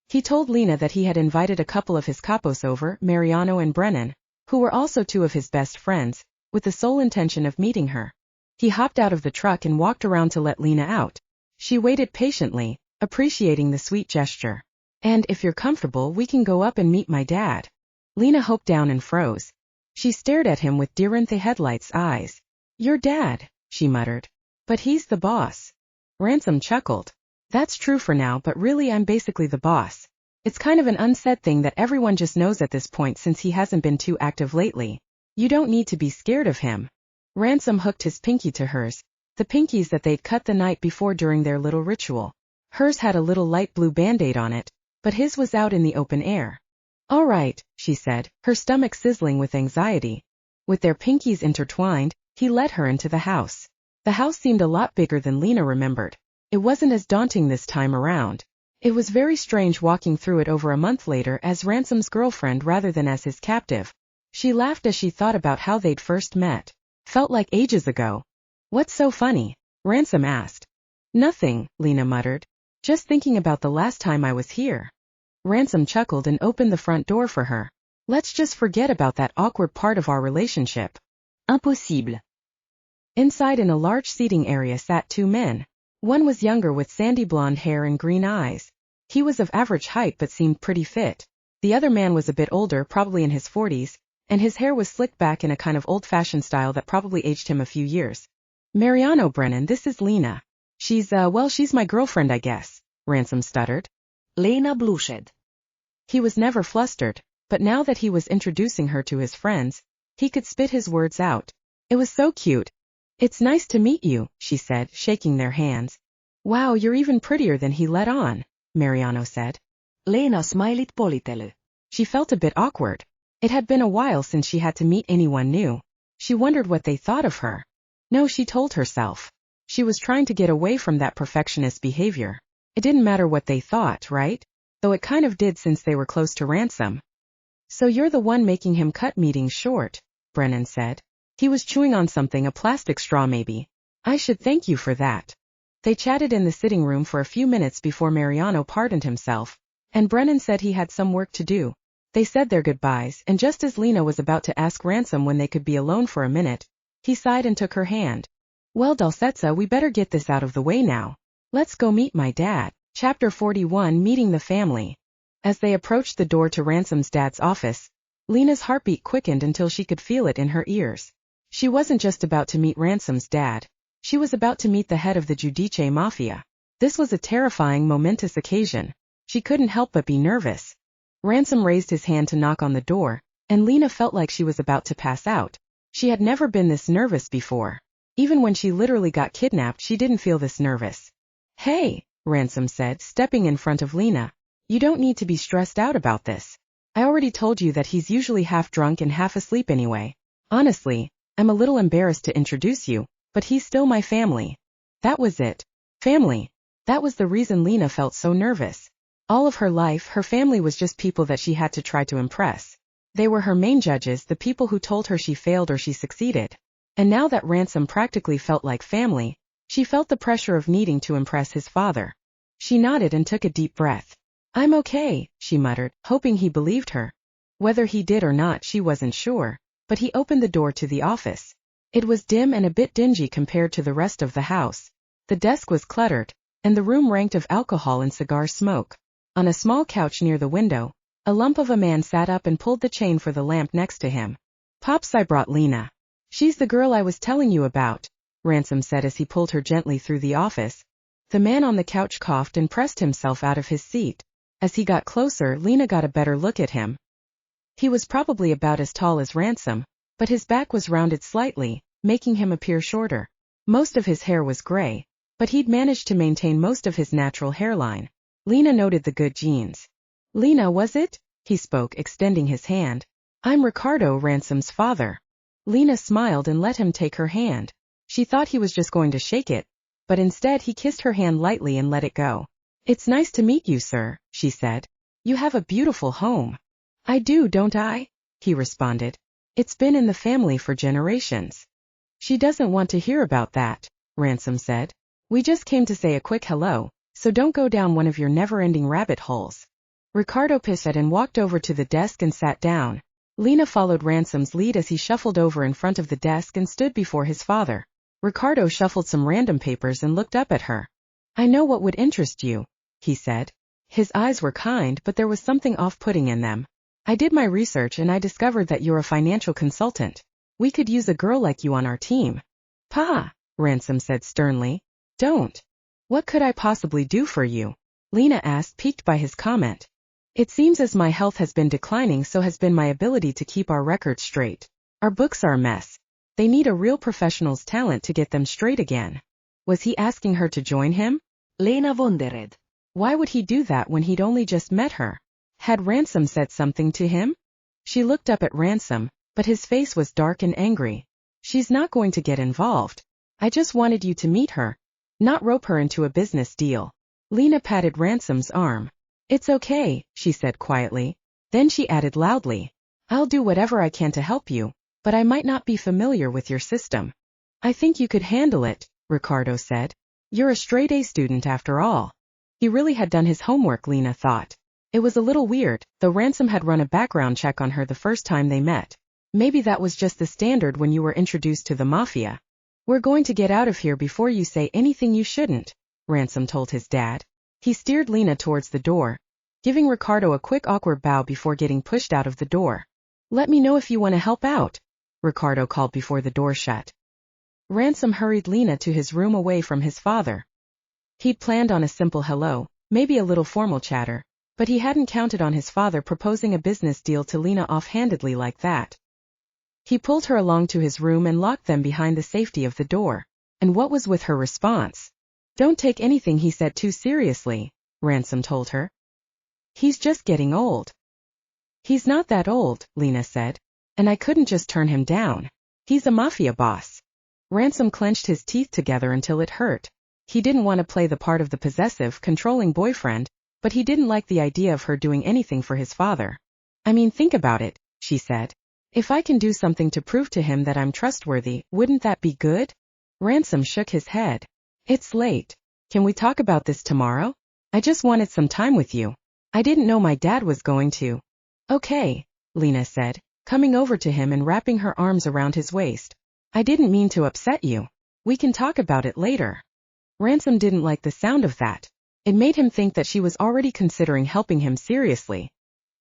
He told Lena that he had invited a couple of his capos over, Mariano and Brennan, who were also two of his best friends, with the sole intention of meeting her. He hopped out of the truck and walked around to let Lena out. She waited patiently, appreciating the sweet gesture. And if you're comfortable, we can go up and meet my dad. Lena hoped down and froze. She stared at him with deer in the headlights eyes. Your dad, she muttered. But he's the boss. Ransom chuckled. That's true for now, but really I'm basically the boss. It's kind of an unsaid thing that everyone just knows at this point since he hasn't been too active lately. You don't need to be scared of him. Ransom hooked his pinky to hers, the pinkies that they'd cut the night before during their little ritual. Hers had a little light blue band-aid on it, but his was out in the open air. All right, she said, her stomach sizzling with anxiety. With their pinkies intertwined, he led her into the house. The house seemed a lot bigger than Lena remembered. It wasn't as daunting this time around. It was very strange walking through it over a month later as Ransom's girlfriend rather than as his captive. She laughed as she thought about how they'd first met. Felt like ages ago. What's so funny? Ransom asked. Nothing, Lena muttered. Just thinking about the last time I was here. Ransom chuckled and opened the front door for her. Let's just forget about that awkward part of our relationship. Impossible. Inside in a large seating area sat two men. One was younger with sandy blonde hair and green eyes. He was of average height but seemed pretty fit. The other man was a bit older, probably in his 40s, and his hair was slicked back in a kind of old-fashioned style that probably aged him a few years. Mariano, Brennan, this is Lena. She's my girlfriend, I guess, Ransom stuttered. Lena blushed. He was never flustered, but now that he was introducing her to his friends, he could spit his words out. It was so cute. It's nice to meet you, she said, shaking their hands. Wow, you're even prettier than he let on, Mariano said. Lena smiled politely. She felt a bit awkward. It had been a while since she had to meet anyone new. She wondered what they thought of her. No, she told herself. She was trying to get away from that perfectionist behavior. It didn't matter what they thought, right? Though it kind of did since they were close to Ransom. So you're the one making him cut meetings short, Brennan said. He was chewing on something, a plastic straw maybe. I should thank you for that. They chatted in the sitting room for a few minutes before Mariano pardoned himself, and Brennan said he had some work to do. They said their goodbyes, and just as Lena was about to ask Ransom when they could be alone for a minute, he sighed and took her hand. Well, Dulcetsa, we better get this out of the way now. Let's go meet my dad. Chapter 41, Meeting the Family. As they approached the door to Ransom's dad's office, Lena's heartbeat quickened until she could feel it in her ears. She wasn't just about to meet Ransom's dad. She was about to meet the head of the Giudice Mafia. This was a terrifying, momentous occasion. She couldn't help but be nervous. Ransom raised his hand to knock on the door, and Lena felt like she was about to pass out. She had never been this nervous before. Even when she literally got kidnapped, she didn't feel this nervous. "Hey," Ransom said, stepping in front of Lena. "You don't need to be stressed out about this. I already told you that he's usually half drunk and half asleep anyway. Honestly, I'm a little embarrassed to introduce you, but he's still my family." That was it. Family. That was the reason Lena felt so nervous. All of her life, her family was just people that she had to try to impress. They were her main judges, the people who told her she failed or she succeeded. And now that Ransom practically felt like family, she felt the pressure of needing to impress his father. She nodded and took a deep breath. "I'm okay," she muttered, hoping he believed her. Whether he did or not, she wasn't sure, but he opened the door to the office. It was dim and a bit dingy compared to the rest of the house. The desk was cluttered, and the room reeked of alcohol and cigar smoke. On a small couch near the window, a lump of a man sat up and pulled the chain for the lamp next to him. "Pops, I brought Lena. She's the girl I was telling you about," Ransom said as he pulled her gently through the office. The man on the couch coughed and pressed himself out of his seat. As he got closer, Lena got a better look at him. He was probably about as tall as Ransom, but his back was rounded slightly, making him appear shorter. Most of his hair was gray, but he'd managed to maintain most of his natural hairline. Lena noted the good genes. "Lena, was it?" He spoke, extending his hand. "I'm Ricardo, Ransom's father." Lena smiled and let him take her hand. She thought he was just going to shake it, but instead he kissed her hand lightly and let it go. "It's nice to meet you, sir," she said. "You have a beautiful home." "I do, don't I?" he responded. "It's been in the family for generations." "She doesn't want to hear about that," Ransom said. "We just came to say a quick hello, so don't go down one of your never-ending rabbit holes." Ricardo pissed and walked over to the desk and sat down. Lena followed Ransom's lead as he shuffled over in front of the desk and stood before his father. Ricardo shuffled some random papers and looked up at her. "I know what would interest you," he said. His eyes were kind, but there was something off-putting in them. "I did my research and I discovered that you're a financial consultant. We could use a girl like you on our team." "Pa," Ransom said sternly. "Don't." "What could I possibly do for you?" Lena asked, piqued by his comment. "It seems as my health has been declining, so has been my ability to keep our records straight. Our books are a mess. They need a real professional's talent to get them straight again." Was he asking her to join him? Lena wondered. Why would he do that when he'd only just met her? Had Ransom said something to him? She looked up at Ransom, but his face was dark and angry. "She's not going to get involved. I just wanted you to meet her, not rope her into a business deal." Lena patted Ransom's arm. "It's okay," she said quietly. Then she added loudly, "I'll do whatever I can to help you, but I might not be familiar with your system." "I think you could handle it," Ricardo said. "You're a straight-A student after all." He really had done his homework, Lena thought. It was a little weird, though Ransom had run a background check on her the first time they met. Maybe that was just the standard when you were introduced to the mafia. "We're going to get out of here before you say anything you shouldn't," Ransom told his dad. He steered Lena towards the door, giving Ricardo a quick awkward bow before getting pushed out of the door. "Let me know if you want to help out," Ricardo called before the door shut. Ransom hurried Lena to his room away from his father. He'd planned on a simple hello, maybe a little formal chatter, but he hadn't counted on his father proposing a business deal to Lena offhandedly like that. He pulled her along to his room and locked them behind the safety of the door. And what was with her response? "Don't take anything he said too seriously," Ransom told her. "He's just getting old." "He's not that old," Lena said. "And I couldn't just turn him down. He's a mafia boss." Ransom clenched his teeth together until it hurt. He didn't want to play the part of the possessive, controlling boyfriend, but he didn't like the idea of her doing anything for his father. "I mean, think about it," she said. "If I can do something to prove to him that I'm trustworthy, wouldn't that be good?" Ransom shook his head. "It's late. Can we talk about this tomorrow? I just wanted some time with you. I didn't know my dad was going to." "Okay," Lena said, coming over to him and wrapping her arms around his waist. "I didn't mean to upset you. We can talk about it later." Ransom didn't like the sound of that. It made him think that she was already considering helping him seriously.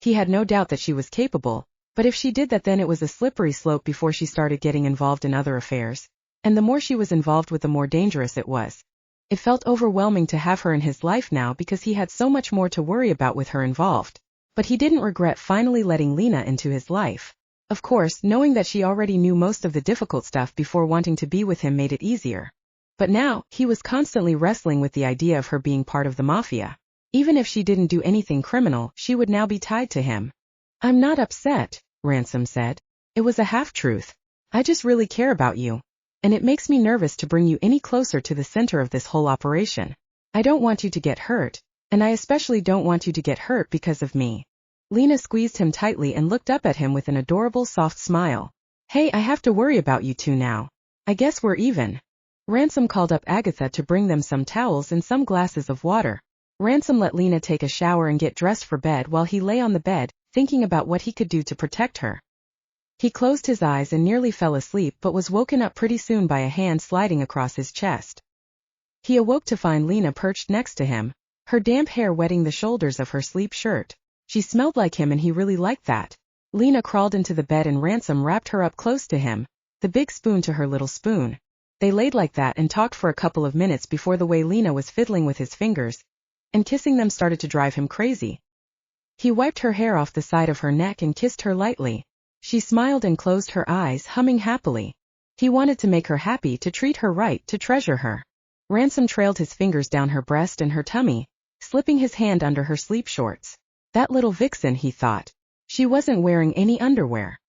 He had no doubt that she was capable, but if she did that, then it was a slippery slope before she started getting involved in other affairs. And the more she was involved with, the more dangerous it was. It felt overwhelming to have her in his life now because he had so much more to worry about with her involved. But he didn't regret finally letting Lena into his life. Of course, knowing that she already knew most of the difficult stuff before wanting to be with him made it easier. But now, he was constantly wrestling with the idea of her being part of the mafia. Even if she didn't do anything criminal, she would now be tied to him. "I'm not upset," Ransom said. "It was a half-truth. I just really care about you. And it makes me nervous to bring you any closer to the center of this whole operation. I don't want you to get hurt, and I especially don't want you to get hurt because of me." Lena squeezed him tightly and looked up at him with an adorable soft smile. "Hey, I have to worry about you two now. I guess we're even." Ransom called up Agatha to bring them some towels and some glasses of water. Ransom let Lena take a shower and get dressed for bed while he lay on the bed, thinking about what he could do to protect her. He closed his eyes and nearly fell asleep but was woken up pretty soon by a hand sliding across his chest. He awoke to find Lena perched next to him, her damp hair wetting the shoulders of her sleep shirt. She smelled like him and he really liked that. Lena crawled into the bed and Ransom wrapped her up close to him, the big spoon to her little spoon. They laid like that and talked for a couple of minutes before the way Lena was fiddling with his fingers and kissing them started to drive him crazy. He wiped her hair off the side of her neck and kissed her lightly. She smiled and closed her eyes, humming happily. He wanted to make her happy, to treat her right, to treasure her. Ransom trailed his fingers down her breast and her tummy, slipping his hand under her sleep shorts. That little vixen, he thought. She wasn't wearing any underwear.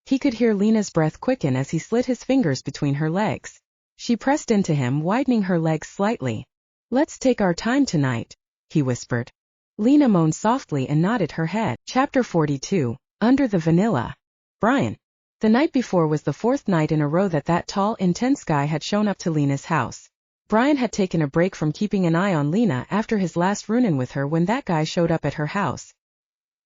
He could hear Lena's breath quicken as he slid his fingers between her legs. She pressed into him, widening her legs slightly. "Let's take our time tonight," he whispered. Lena moaned softly and nodded her head. Chapter 42, Under the Vanilla. Brian. The night before was the fourth night in a row that tall, intense guy had shown up to Lena's house. Brian had taken a break from keeping an eye on Lena after his last run-in with her when that guy showed up at her house.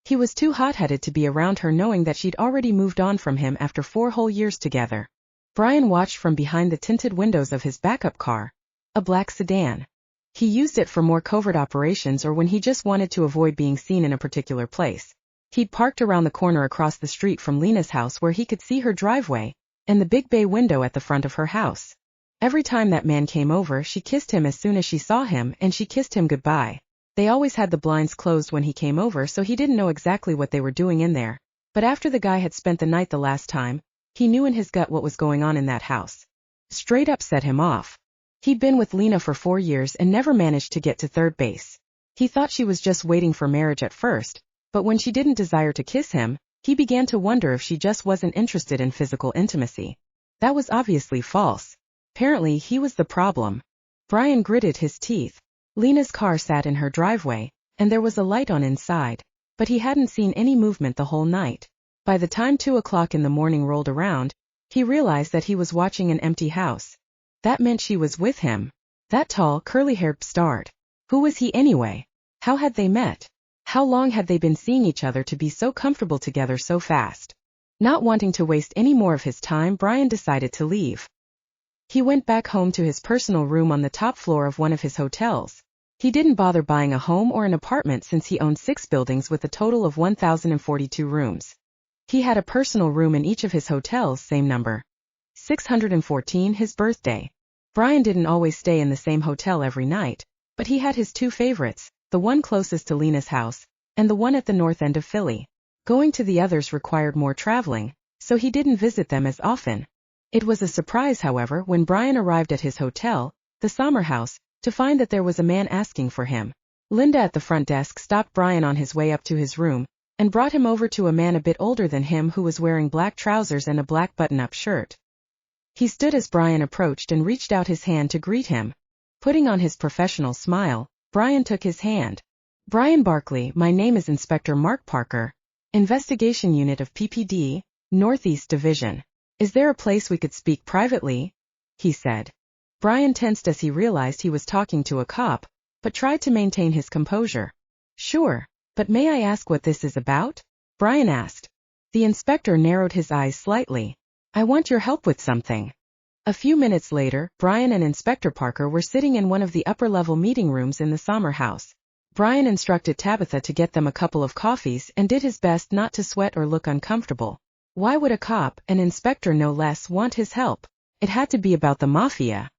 He was too hot-headed to be around her, knowing that she'd already moved on from him after 4 whole years together. Brian watched from behind the tinted windows of his backup car, a black sedan. He used it for more covert operations or when he just wanted to avoid being seen in a particular place. He'd parked around the corner across the street from Lena's house where he could see her driveway and the big bay window at the front of her house. Every time that man came over, she kissed him as soon as she saw him, and she kissed him goodbye. They always had the blinds closed when he came over, so he didn't know exactly what they were doing in there. But after the guy had spent the night the last time, he knew in his gut what was going on in that house. Straight up set him off. He'd been with Lena for 4 years and never managed to get to third base. He thought she was just waiting for marriage at first, but when she didn't desire to kiss him, he began to wonder if she just wasn't interested in physical intimacy. That was obviously false. Apparently he was the problem. Brian gritted his teeth. Lena's car sat in her driveway, and there was a light on inside, but he hadn't seen any movement the whole night. By the time 2 o'clock in the morning rolled around, he realized that he was watching an empty house. That meant she was with him. That tall, curly-haired bastard. Who was he anyway? How had they met? How long had they been seeing each other to be so comfortable together so fast? Not wanting to waste any more of his time, Brian decided to leave. He went back home to his personal room on the top floor of one of his hotels. He didn't bother buying a home or an apartment since he owned 6 buildings with a total of 1,042 rooms. He had a personal room in each of his hotels, same number. 614, his birthday. Brian didn't always stay in the same hotel every night, but he had his 2 favorites, the one closest to Lena's house, and the one at the north end of Philly. Going to the others required more traveling, so he didn't visit them as often. It was a surprise, however, when Brian arrived at his hotel, the Sommer House, to find that there was a man asking for him. Linda at the front desk stopped Brian on his way up to his room, and brought him over to a man a bit older than him who was wearing black trousers and a black button-up shirt. He stood as Brian approached and reached out his hand to greet him. Putting on his professional smile, Brian took his hand. "Brian Barkley, my name is Inspector Mark Parker, Investigation Unit of PPD, Northeast Division. Is there a place we could speak privately?" he said. Brian tensed as he realized he was talking to a cop, but tried to maintain his composure. "Sure, but may I ask what this is about?" Brian asked. The inspector narrowed his eyes slightly. "I want your help with something." A few minutes later, Brian and Inspector Parker were sitting in one of the upper-level meeting rooms in the Sommer House. Brian instructed Tabitha to get them a couple of coffees and did his best not to sweat or look uncomfortable. Why would a cop, an inspector no less, want his help? It had to be about the mafia.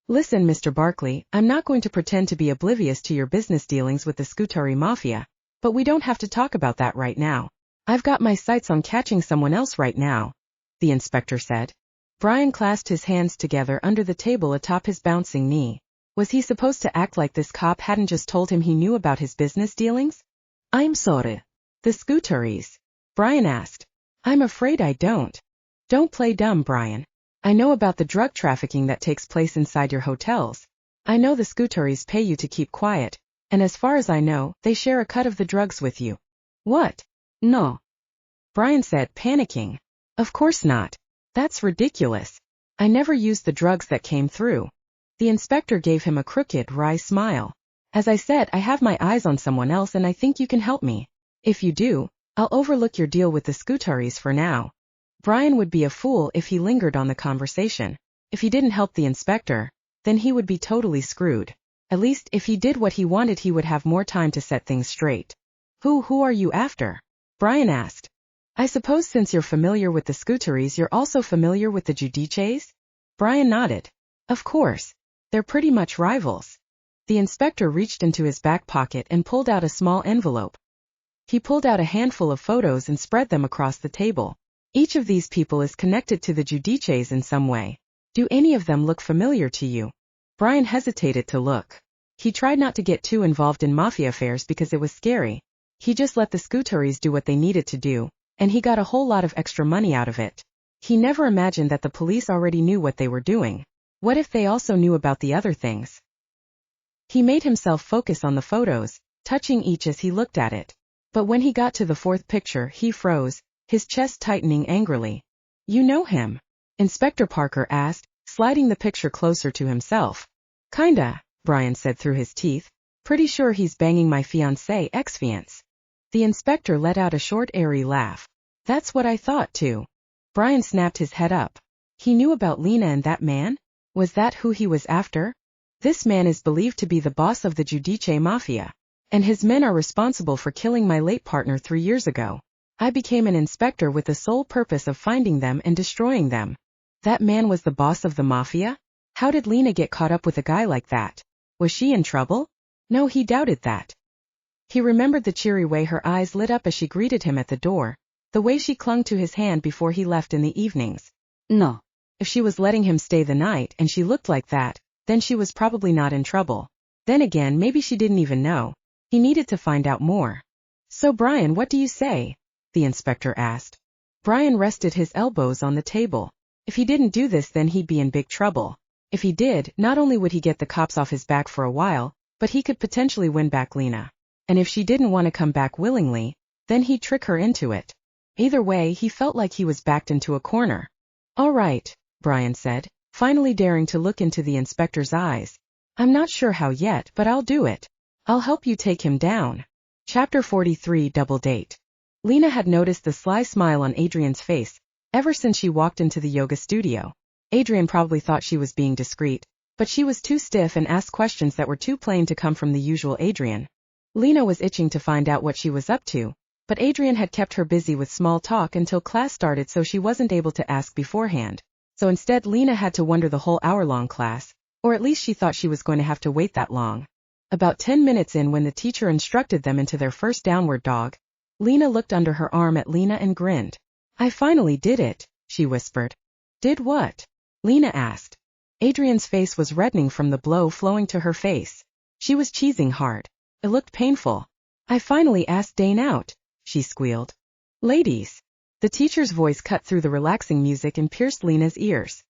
Listen, Mr. Barkley, I'm not going to pretend to be oblivious to your business dealings with the Scutari Mafia, but we don't have to talk about that right now. I've got my sights on catching someone else right now, the inspector said. Brian clasped his hands together under the table atop his bouncing knee. Was he supposed to act like this cop hadn't just told him he knew about his business dealings? I'm sorry. The Scutaris? Brian asked. I'm afraid I don't. Don't play dumb, Brian. I know about the drug trafficking that takes place inside your hotels. I know the Scutaris pay you to keep quiet, and as far as I know, they share a cut of the drugs with you. What? No. Brian said, panicking. Of course not. That's ridiculous. I never used the drugs that came through. The inspector gave him a crooked, wry smile. As I said, I have my eyes on someone else and I think you can help me. If you do, I'll overlook your deal with the Scutaris for now. Brian would be a fool if he lingered on the conversation. If he didn't help the inspector, then he would be totally screwed. At least, if he did what he wanted, he would have more time to set things straight. Who are you after? Brian asked. I suppose since you're familiar with the Scutaris, you're also familiar with the Giudices? Brian nodded. Of course. They're pretty much rivals. The inspector reached into his back pocket and pulled out a small envelope. He pulled out a handful of photos and spread them across the table. Each of these people is connected to the Giudices in some way. Do any of them look familiar to you? Brian hesitated to look. He tried not to get too involved in mafia affairs because it was scary. He just let the Scutaris do what they needed to do, and he got a whole lot of extra money out of it. He never imagined that the police already knew what they were doing. What if they also knew about the other things? He made himself focus on the photos, touching each as he looked at it. But when he got to the fourth picture, he froze, his chest tightening angrily. You know him? Inspector Parker asked, sliding the picture closer to himself. Kinda, Brian said through his teeth. Pretty sure he's banging my fiancé ex-fiance. The inspector let out a short airy laugh. That's what I thought too. Brian snapped his head up. He knew about Lena and that man? Was that who he was after? This man is believed to be the boss of the Giudice Mafia, and his men are responsible for killing my late partner 3 years ago. I became an inspector with the sole purpose of finding them and destroying them. That man was the boss of the Mafia? How did Lena get caught up with a guy like that? Was she in trouble? No, he doubted that. He remembered the cheery way her eyes lit up as she greeted him at the door, the way she clung to his hand before he left in the evenings. No. If she was letting him stay the night and she looked like that, then she was probably not in trouble. Then again, maybe she didn't even know. He needed to find out more. So Brian, what do you say? The inspector asked. Brian rested his elbows on the table. If he didn't do this, then he'd be in big trouble. If he did, not only would he get the cops off his back for a while, but he could potentially win back Lena. And if she didn't want to come back willingly, then he'd trick her into it. Either way, he felt like he was backed into a corner. All right, Brian said, finally daring to look into the inspector's eyes. I'm not sure how yet, but I'll do it. I'll help you take him down. Chapter 43, Double Date. Lena had noticed the sly smile on Adrian's face ever since she walked into the yoga studio. Adrian probably thought she was being discreet, but she was too stiff and asked questions that were too plain to come from the usual Adrian. Lena was itching to find out what she was up to, but Adrian had kept her busy with small talk until class started, so she wasn't able to ask beforehand. So instead, Lena had to wonder the whole hour-long class, or at least she thought she was going to have to wait that long. About 10 minutes in, when the teacher instructed them into their first downward dog, Lena looked under her arm at Lena and grinned. I finally did it, she whispered. Did what? Lena asked. Adrian's face was reddening from the blow flowing to her face. She was cheesing hard. It looked painful. I finally asked Dane out, she squealed. Ladies. The teacher's voice cut through the relaxing music and pierced Lena's ears.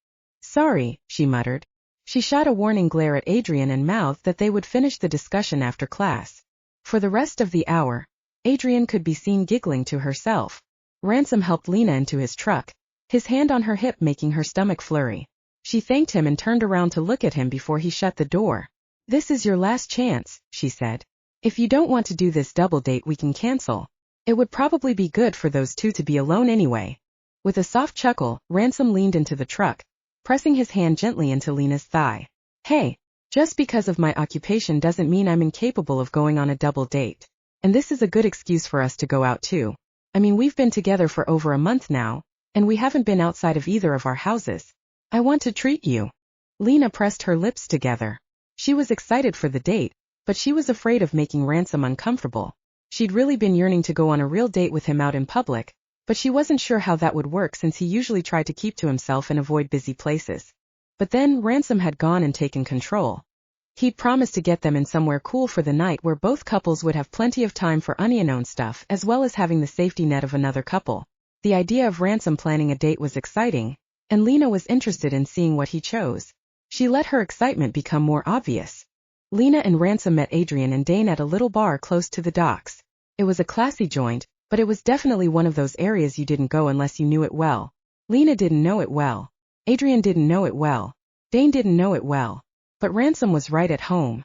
Sorry, she muttered. She shot a warning glare at Adrian and mouthed that they would finish the discussion after class. For the rest of the hour, Adrian could be seen giggling to herself. Ransom helped Lena into his truck, his hand on her hip making her stomach flurry. She thanked him and turned around to look at him before he shut the door. This is your last chance, she said. If you don't want to do this double date, we can cancel. It would probably be good for those two to be alone anyway. With a soft chuckle, Ransom leaned into the truck, pressing his hand gently into Lena's thigh. Hey, just because of my occupation doesn't mean I'm incapable of going on a double date. And this is a good excuse for us to go out too. I mean, we've been together for over a month now, and we haven't been outside of either of our houses. I want to treat you. Lena pressed her lips together. She was excited for the date, but she was afraid of making Ransom uncomfortable. She'd really been yearning to go on a real date with him out in public, but she wasn't sure how that would work since he usually tried to keep to himself and avoid busy places. But then Ransom had gone and taken control. He'd promised to get them in somewhere cool for the night where both couples would have plenty of time for unknown stuff as well as having the safety net of another couple. The idea of Ransom planning a date was exciting, and Lena was interested in seeing what he chose. She let her excitement become more obvious. Lena and Ransom met Adrian and Dane at a little bar close to the docks. It was a classy joint, but it was definitely one of those areas you didn't go unless you knew it well. Lena didn't know it well. Adrian didn't know it well. Dane didn't know it well. But Ransom was right at home.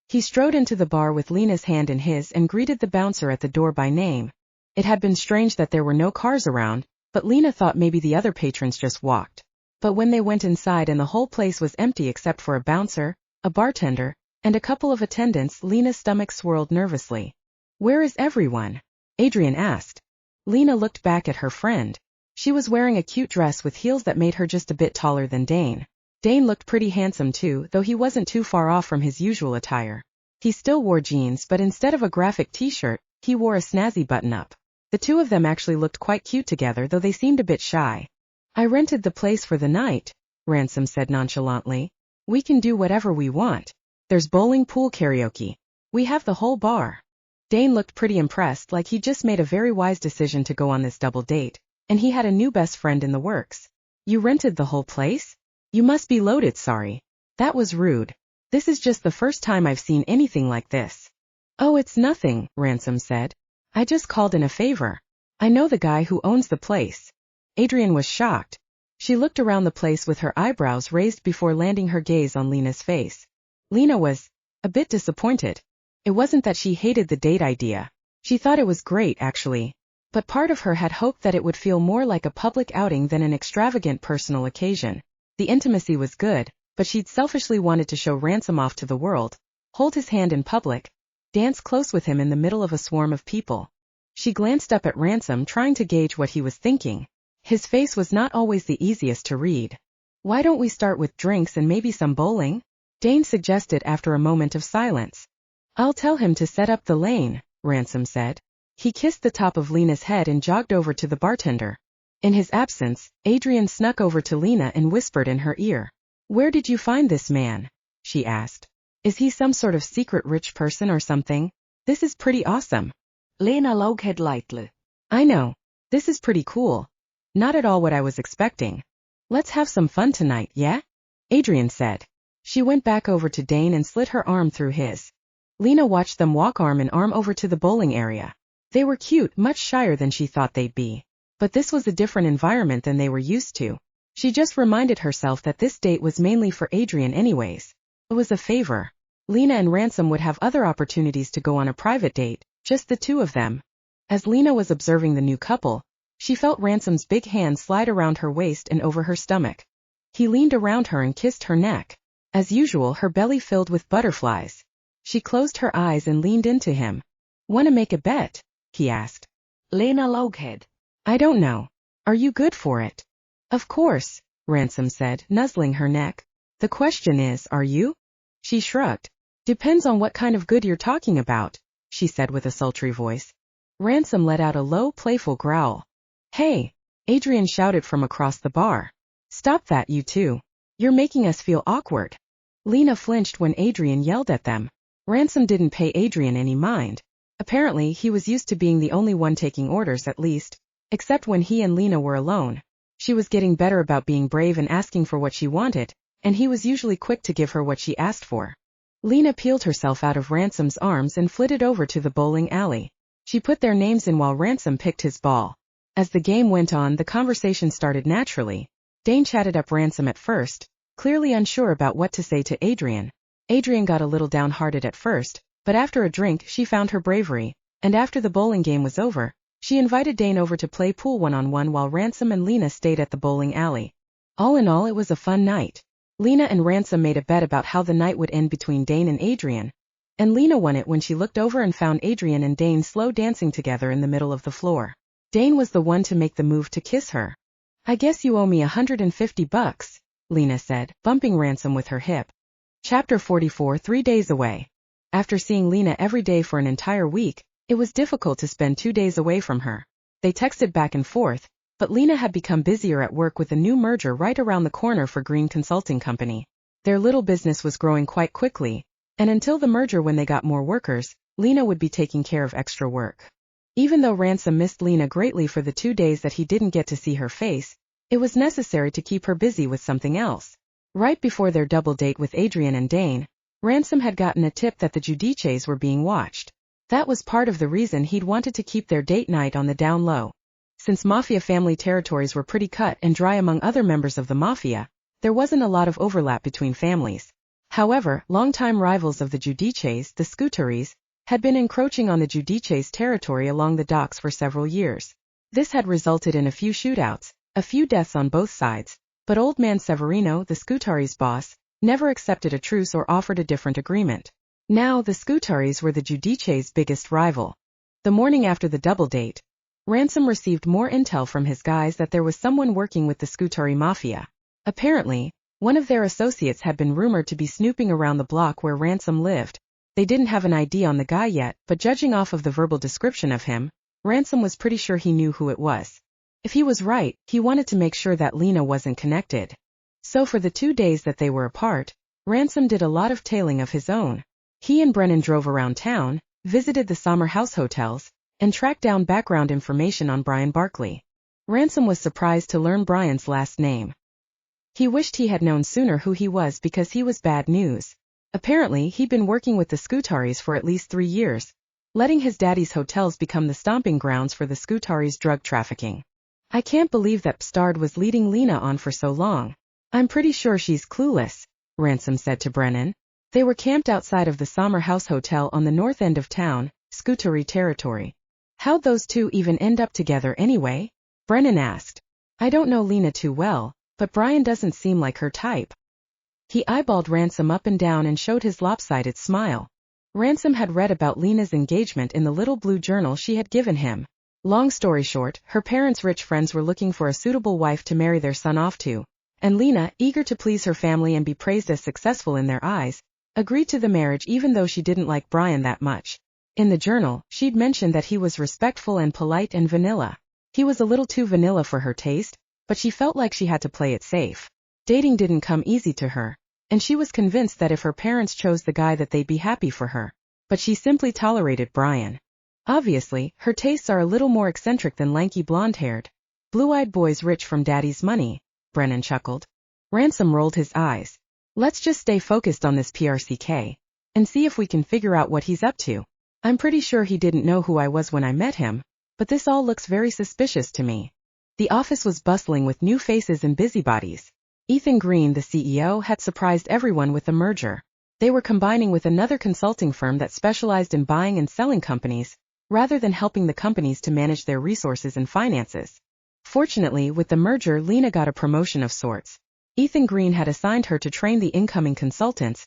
He strode into the bar with Lena's hand in his and greeted the bouncer at the door by name. It had been strange that there were no cars around, but Lena thought maybe the other patrons just walked. But when they went inside and the whole place was empty except for a bouncer, a bartender, and a couple of attendants, Lena's stomach swirled nervously. "Where is everyone?" Adrian asked. Lena looked back at her friend. She was wearing a cute dress with heels that made her just a bit taller than Dane. Dane looked pretty handsome too, though he wasn't too far off from his usual attire. He still wore jeans, but instead of a graphic t-shirt, he wore a snazzy button-up. The two of them actually looked quite cute together, though they seemed a bit shy. "I rented the place for the night," Ransom said nonchalantly. "We can do whatever we want. There's bowling, pool, karaoke. We have the whole bar." Dane looked pretty impressed, like he'd just made a very wise decision to go on this double date, and he had a new best friend in the works. "You rented the whole place? You must be loaded." "Sorry. That was rude. This is just the first time I've seen anything like this." "Oh, it's nothing," Ransom said. "I just called in a favor. I know the guy who owns the place." Adrian was shocked. She looked around the place with her eyebrows raised before landing her gaze on Lena's face. Lena was a bit disappointed. It wasn't that she hated the date idea. She thought it was great, actually. But part of her had hoped that it would feel more like a public outing than an extravagant personal occasion. The intimacy was good, but she'd selfishly wanted to show Ransom off to the world, hold his hand in public, dance close with him in the middle of a swarm of people. She glanced up at Ransom, trying to gauge what he was thinking. His face was not always the easiest to read. "Why don't we start with drinks and maybe some bowling?" Dane suggested after a moment of silence. "I'll tell him to set up the lane," Ransom said. He kissed the top of Lena's head and jogged over to the bartender. In his absence, Adrian snuck over to Lena and whispered in her ear. "Where did you find this man?" she asked. "Is he some sort of secret rich person or something? This is pretty awesome." Lena laughed lightly. "I know. This is pretty cool. Not at all what I was expecting. Let's have some fun tonight, yeah?" Adrian said. She went back over to Dane and slid her arm through his. Lena watched them walk arm in arm over to the bowling area. They were cute, much shyer than she thought they'd be. But this was a different environment than they were used to. She just reminded herself that this date was mainly for Adrian anyways. It was a favor. Lena and Ransom would have other opportunities to go on a private date, just the two of them. As Lena was observing the new couple, she felt Ransom's big hand slide around her waist and over her stomach. He leaned around her and kissed her neck. As usual, her belly filled with butterflies. She closed her eyes and leaned into him. "Wanna make a bet?" he asked. Lena laughed. "I don't know. Are you good for it?" "Of course," Ransom said, nuzzling her neck. "The question is, are you?" She shrugged. "Depends on what kind of good you're talking about," she said with a sultry voice. Ransom let out a low, playful growl. "Hey!" Adrian shouted from across the bar. "Stop that, you two. You're making us feel awkward." Lena flinched when Adrian yelled at them. Ransom didn't pay Adrian any mind. Apparently, he was used to being the only one taking orders, at least, except when he and Lena were alone. She was getting better about being brave and asking for what she wanted, and he was usually quick to give her what she asked for. Lena peeled herself out of Ransom's arms and flitted over to the bowling alley. She put their names in while Ransom picked his ball. As the game went on, the conversation started naturally. Dane chatted up Ransom at first, clearly unsure about what to say to Adrian. Adrian got a little downhearted at first, but after a drink she found her bravery, and after the bowling game was over, she invited Dane over to play pool one-on-one while Ransom and Lena stayed at the bowling alley. All in all, it was a fun night. Lena and Ransom made a bet about how the night would end between Dane and Adrian, and Lena won it when she looked over and found Adrian and Dane slow dancing together in the middle of the floor. Dane was the one to make the move to kiss her. "I guess you owe me $150, Lena said, bumping Ransom with her hip. Chapter 44. 3 days away. After seeing Lena every day for an entire week, it was difficult to spend 2 days away from her. They texted back and forth, but Lena had become busier at work with a new merger right around the corner for Green Consulting Company. Their little business was growing quite quickly, and until the merger when they got more workers, Lena would be taking care of extra work. Even though Ransom missed Lena greatly for the 2 days that he didn't get to see her face, it was necessary to keep her busy with something else. Right before their double date with Adrian and Dane, Ransom had gotten a tip that the Giudices were being watched. That was part of the reason he'd wanted to keep their date night on the down low. Since Mafia family territories were pretty cut and dry among other members of the Mafia, there wasn't a lot of overlap between families. However, longtime rivals of the Giudices, the Scuteries, had been encroaching on the Giudices territory along the docks for several years. This had resulted in a few shootouts, a few deaths on both sides, but old man Severino, the Scuteries' boss, never accepted a truce or offered a different agreement. Now the Scuteries were the Giudices' biggest rival. The morning after the double date, Ransom received more intel from his guys that there was someone working with the Scuteri Mafia. Apparently, one of their associates had been rumored to be snooping around the block where Ransom lived. They didn't have an ID on the guy yet, but judging off of the verbal description of him, Ransom was pretty sure he knew who it was. If he was right, he wanted to make sure that Lena wasn't connected. So for the 2 days that they were apart, Ransom did a lot of tailing of his own. He and Brennan drove around town, visited the Sommer House hotels, and tracked down background information on Brian Barkley. Ransom was surprised to learn Brian's last name. He wished he had known sooner who he was because he was bad news. Apparently, he'd been working with the Scuteries for at least 3 years, letting his daddy's hotels become the stomping grounds for the Scuteries' drug trafficking. I can't believe that Bstard was leading Lena on for so long. I'm pretty sure she's clueless, Ransom said to Brennan. They were camped outside of the Sommer House Hotel on the north end of town, Scuteri territory. How'd those two even end up together anyway? Brennan asked. I don't know Lena too well, but Brian doesn't seem like her type. He eyeballed Ransom up and down and showed his lopsided smile. Ransom had read about Lena's engagement in the little blue journal she had given him. Long story short, her parents' rich friends were looking for a suitable wife to marry their son off to, and Lena, eager to please her family and be praised as successful in their eyes, agreed to the marriage even though she didn't like Brian that much. In the journal, she'd mentioned that he was respectful and polite and vanilla. He was a little too vanilla for her taste, but she felt like she had to play it safe. Dating didn't come easy to her, and she was convinced that if her parents chose the guy that they'd be happy for her. But she simply tolerated Brian. Obviously, her tastes are a little more eccentric than lanky blonde-haired, blue-eyed boys rich from daddy's money, Brennan chuckled. Ransom rolled his eyes. Let's just stay focused on this PRCK, and see if we can figure out what he's up to. I'm pretty sure he didn't know who I was when I met him, but this all looks very suspicious to me. The office was bustling with new faces and busybodies. Ethan Green, the CEO, had surprised everyone with the merger. They were combining with another consulting firm that specialized in buying and selling companies, rather than helping the companies to manage their resources and finances. Fortunately, with the merger, Lena got a promotion of sorts. Ethan Green had assigned her to train the incoming consultants,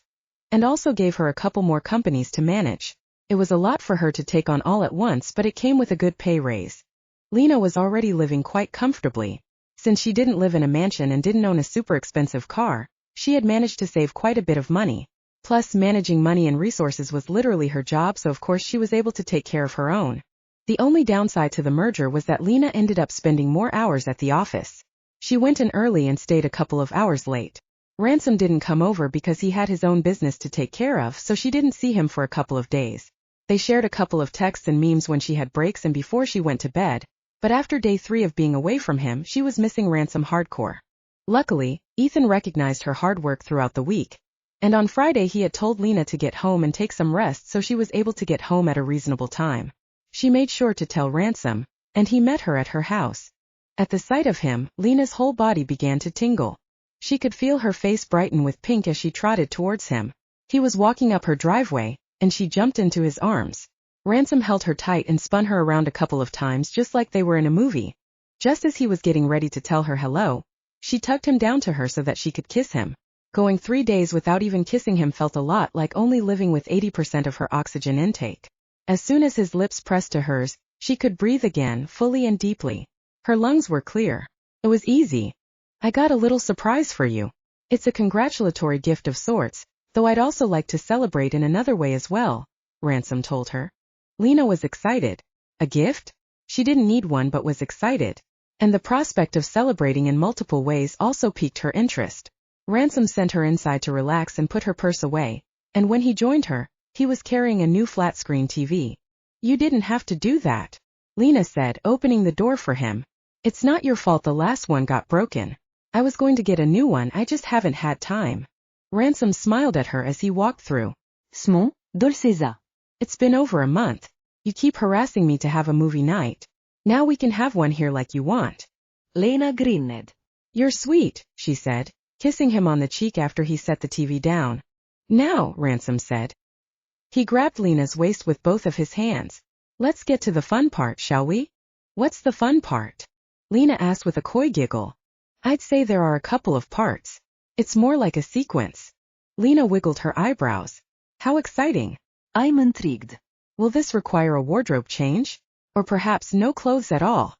and also gave her a couple more companies to manage. It was a lot for her to take on all at once, but it came with a good pay raise. Lena was already living quite comfortably. Since she didn't live in a mansion and didn't own a super expensive car, she had managed to save quite a bit of money. Plus, managing money and resources was literally her job, so of course she was able to take care of her own. The only downside to the merger was that Lena ended up spending more hours at the office. She went in early and stayed a couple of hours late. Ransom didn't come over because he had his own business to take care of, so she didn't see him for a couple of days. They shared a couple of texts and memes when she had breaks and before she went to bed, but after day 3 of being away from him, she was missing Ransom hardcore. Luckily, Ethan recognized her hard work throughout the week, and on Friday he had told Lena to get home and take some rest, so she was able to get home at a reasonable time. She made sure to tell Ransom, and he met her at her house. At the sight of him, Lena's whole body began to tingle. She could feel her face brighten with pink as she trotted towards him. He was walking up her driveway, and she jumped into his arms. Ransom held her tight and spun her around a couple of times just like they were in a movie. Just as he was getting ready to tell her hello, she tugged him down to her so that she could kiss him. Going 3 days without even kissing him felt a lot like only living with 80% of her oxygen intake. As soon as his lips pressed to hers, she could breathe again, fully and deeply. Her lungs were clear. It was easy. I got a little surprise for you. It's a congratulatory gift of sorts, though I'd also like to celebrate in another way as well, Ransom told her. Lena was excited. A gift? She didn't need one but was excited. And the prospect of celebrating in multiple ways also piqued her interest. Ransom sent her inside to relax and put her purse away, and when he joined her, he was carrying a new flat-screen TV. You didn't have to do that, Lena said, opening the door for him. It's not your fault the last one got broken. I was going to get a new one, I just haven't had time. Ransom smiled at her as he walked through. Smon, dolceza. It's been over a month. You keep harassing me to have a movie night. Now we can have one here like you want. Lena grinned. You're sweet, she said, kissing him on the cheek after he set the TV down. Now, Ransom said. He grabbed Lena's waist with both of his hands. Let's get to the fun part, shall we? What's the fun part? Lena asked with a coy giggle. I'd say there are a couple of parts. It's more like a sequence. Lena wiggled her eyebrows. How exciting. I'm intrigued. Will this require a wardrobe change? Or perhaps no clothes at all?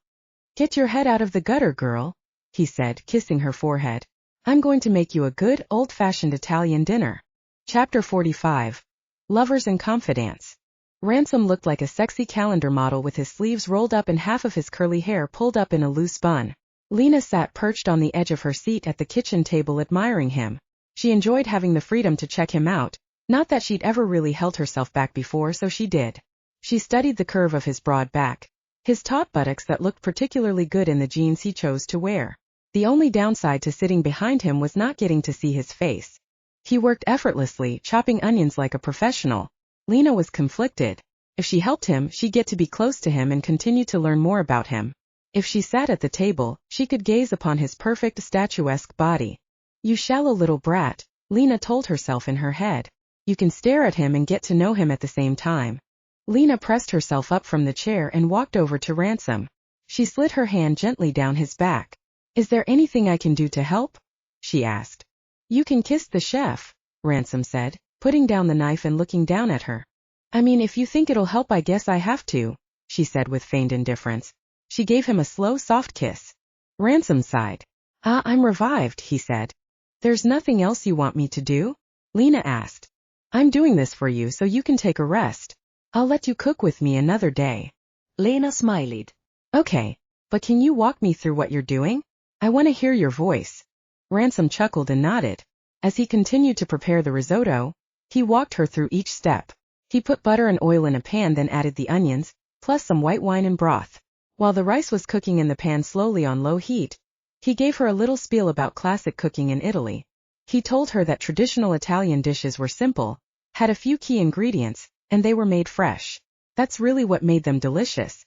Get your head out of the gutter, girl, he said, kissing her forehead. I'm going to make you a good, old-fashioned Italian dinner. Chapter 45. Lovers in Confidence. Ransom looked like a sexy calendar model with his sleeves rolled up and half of his curly hair pulled up in a loose bun. Lena sat perched on the edge of her seat at the kitchen table admiring him. She enjoyed having the freedom to check him out, not that she'd ever really held herself back before, so she did. She studied the curve of his broad back, his taut buttocks that looked particularly good in the jeans he chose to wear. The only downside to sitting behind him was not getting to see his face. He worked effortlessly, chopping onions like a professional. Lena was conflicted. If she helped him, she'd get to be close to him and continue to learn more about him. If she sat at the table, she could gaze upon his perfect statuesque body. You shallow little brat, Lena told herself in her head. You can stare at him and get to know him at the same time. Lena pressed herself up from the chair and walked over to Ransom. She slid her hand gently down his back. Is there anything I can do to help? She asked. You can kiss the chef, Ransom said, putting down the knife and looking down at her. I mean, if you think it'll help, I guess I have to, she said with feigned indifference. She gave him a slow, soft kiss. Ransom sighed. I'm revived, he said. There's nothing else you want me to do? Lena asked. I'm doing this for you so you can take a rest. I'll let you cook with me another day. Lena smiled. Okay, but can you walk me through what you're doing? I want to hear your voice. Ransom chuckled and nodded. As he continued to prepare the risotto, he walked her through each step. He put butter and oil in a pan, then added the onions, plus some white wine and broth. While the rice was cooking in the pan slowly on low heat, he gave her a little spiel about classic cooking in Italy. He told her that traditional Italian dishes were simple, had a few key ingredients, and they were made fresh. That's really what made them delicious.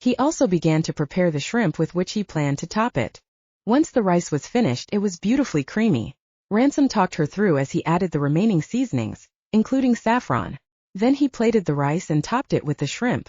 He also began to prepare the shrimp with which he planned to top it. Once the rice was finished, it was beautifully creamy. Ransom talked her through as he added the remaining seasonings, including saffron. Then he plated the rice and topped it with the shrimp.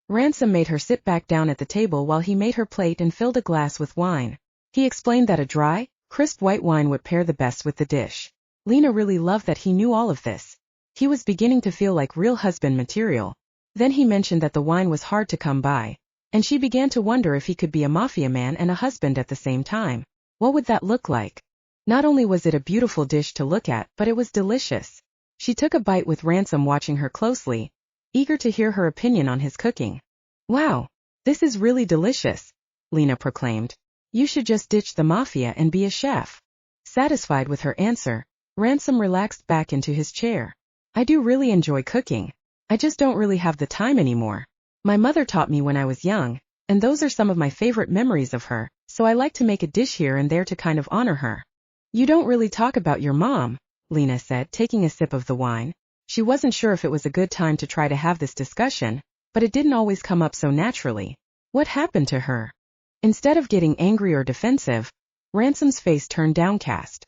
Ransom made her sit back down at the table while he made her plate and filled a glass with wine. He explained that a dry, crisp white wine would pair the best with the dish. Lena really loved that he knew all of this. He was beginning to feel like real husband material. Then he mentioned that the wine was hard to come by, and she began to wonder if he could be a mafia man and a husband at the same time. What would that look like? Not only was it a beautiful dish to look at, but it was delicious. She took a bite with Ransom watching her closely, eager to hear her opinion on his cooking. Wow, this is really delicious, Lena proclaimed. You should just ditch the mafia and be a chef. Satisfied with her answer, Ransom relaxed back into his chair. I do really enjoy cooking. I just don't really have the time anymore. My mother taught me when I was young, and those are some of my favorite memories of her, so I like to make a dish here and there to kind of honor her. You don't really talk about your mom, Lena said, taking a sip of the wine. She wasn't sure if it was a good time to try to have this discussion, but it didn't always come up so naturally. What happened to her? Instead of getting angry or defensive, Ransom's face turned downcast.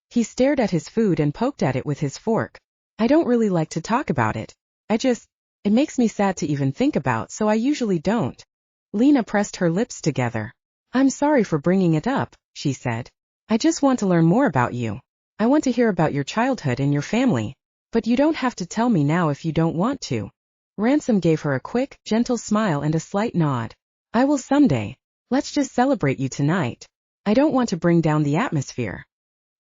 He stared at his food and poked at it with his fork. I don't really like to talk about it. It makes me sad to even think about, so I usually don't. Lena pressed her lips together. I'm sorry for bringing it up, she said. I just want to learn more about you. I want to hear about your childhood and your family. But you don't have to tell me now if you don't want to. Ransom gave her a quick, gentle smile and a slight nod. I will someday. Let's just celebrate you tonight. I don't want to bring down the atmosphere.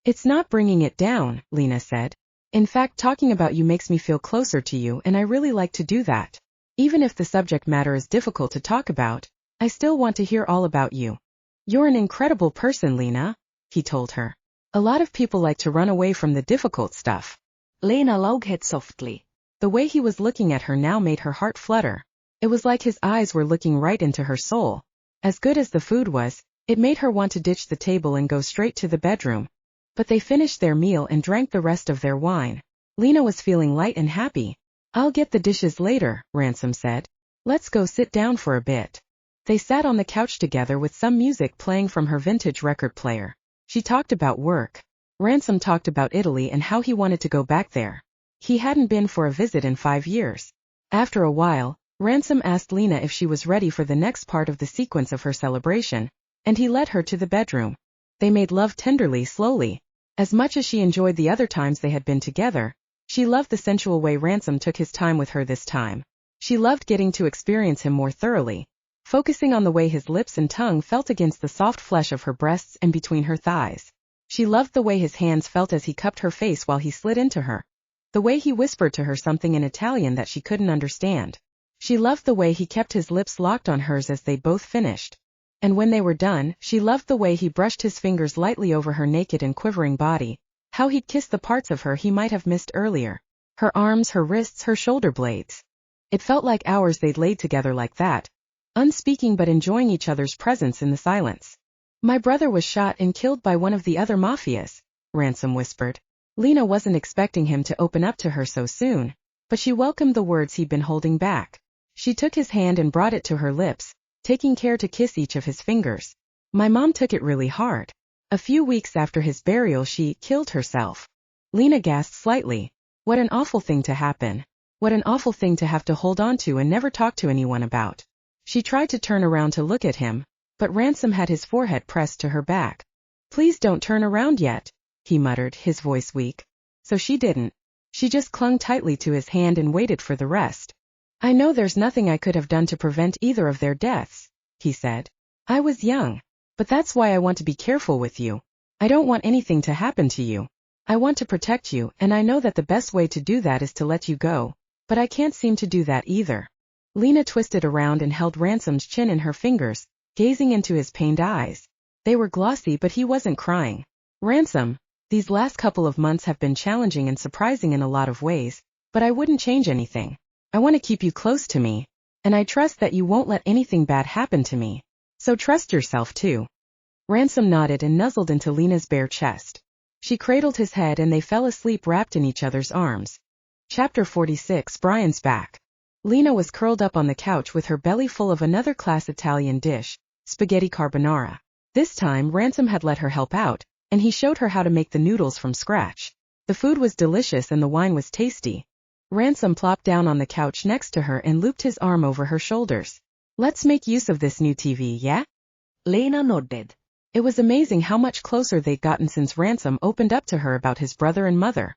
It's not bringing it down, Lena said. In fact, talking about you makes me feel closer to you, and I really like to do that. Even if the subject matter is difficult to talk about, I still want to hear all about you. You're an incredible person, Lena, he told her. A lot of people like to run away from the difficult stuff. Lena laughed softly. The way he was looking at her now made her heart flutter. It was like his eyes were looking right into her soul. As good as the food was, it made her want to ditch the table and go straight to the bedroom. But they finished their meal and drank the rest of their wine. Lena was feeling light and happy. I'll get the dishes later, Ransom said. Let's go sit down for a bit. They sat on the couch together with some music playing from her vintage record player. She talked about work. Ransom talked about Italy and how he wanted to go back there. He hadn't been for a visit in 5 years. After a while, Ransom asked Lena if she was ready for the next part of the sequence of her celebration, and he led her to the bedroom. They made love tenderly, slowly. As much as she enjoyed the other times they had been together, she loved the sensual way Ransom took his time with her this time. She loved getting to experience him more thoroughly, focusing on the way his lips and tongue felt against the soft flesh of her breasts and between her thighs. She loved the way his hands felt as he cupped her face while he slid into her. The way he whispered to her something in Italian that she couldn't understand. She loved the way he kept his lips locked on hers as they both finished. And when they were done, she loved the way he brushed his fingers lightly over her naked and quivering body, how he'd kissed the parts of her he might have missed earlier. Her arms, her wrists, her shoulder blades. It felt like hours they'd laid together like that, unspeaking but enjoying each other's presence in the silence. My brother was shot and killed by one of the other mafias, Ransom whispered. Lena wasn't expecting him to open up to her so soon, but she welcomed the words he'd been holding back. She took his hand and brought it to her lips, taking care to kiss each of his fingers. My mom took it really hard. A few weeks after his burial she killed herself. Lena gasped slightly. What an awful thing to happen. What an awful thing to have to hold on to and never talk to anyone about. She tried to turn around to look at him, but Ransom had his forehead pressed to her back. Please don't turn around yet, he muttered, his voice weak. So she didn't. She just clung tightly to his hand and waited for the rest. I know there's nothing I could have done to prevent either of their deaths, he said. I was young. But that's why I want to be careful with you. I don't want anything to happen to you. I want to protect you, and I know that the best way to do that is to let you go. But I can't seem to do that either. Lena twisted around and held Ransom's chin in her fingers, gazing into his pained eyes. They were glossy, but he wasn't crying. Ransom, these last couple of months have been challenging and surprising in a lot of ways, but I wouldn't change anything. I want to keep you close to me, and I trust that you won't let anything bad happen to me. So trust yourself too. Ransom nodded and nuzzled into Lena's bare chest. She cradled his head and they fell asleep wrapped in each other's arms. Chapter 46. Brian's back. Lena was curled up on the couch with her belly full of another class Italian dish, spaghetti carbonara. This time Ransom had let her help out, and he showed her how to make the noodles from scratch. The food was delicious and the wine was tasty. Ransom plopped down on the couch next to her and looped his arm over her shoulders. Let's make use of this new TV, yeah? Lena nodded. It was amazing how much closer they'd gotten since Ransom opened up to her about his brother and mother.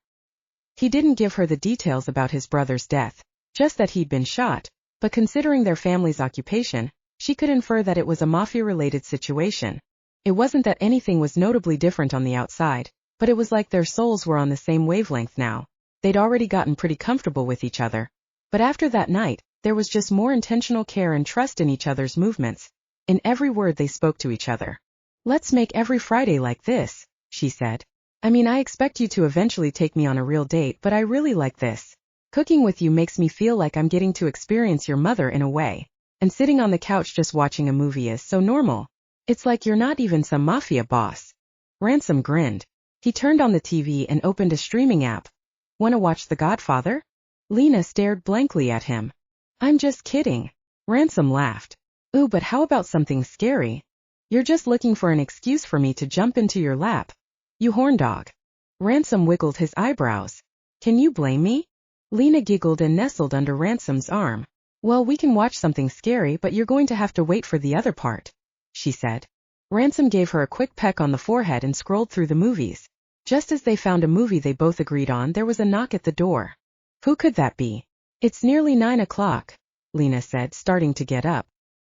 He didn't give her the details about his brother's death, just that he'd been shot, but considering their family's occupation, she could infer that it was a mafia-related situation. It wasn't that anything was notably different on the outside, but it was like their souls were on the same wavelength now. They'd already gotten pretty comfortable with each other. But after that night, there was just more intentional care and trust in each other's movements, in every word they spoke to each other. Let's make every Friday like this, she said. I mean, I expect you to eventually take me on a real date, but I really like this. Cooking with you makes me feel like I'm getting to experience your mother in a way. And sitting on the couch just watching a movie is so normal. It's like you're not even some mafia boss. Ransom grinned. He turned on the TV and opened a streaming app. Wanna watch The Godfather? Lena stared blankly at him. I'm just kidding. Ransom laughed. Ooh, but how about something scary? You're just looking for an excuse for me to jump into your lap. You horn dog. Ransom wiggled his eyebrows. Can you blame me? Lena giggled and nestled under Ransom's arm. Well, we can watch something scary, but you're going to have to wait for the other part, she said. Ransom gave her a quick peck on the forehead and scrolled through the movies. Just as they found a movie they both agreed on, there was a knock at the door. Who could that be? It's nearly 9 o'clock, Lena said, starting to get up.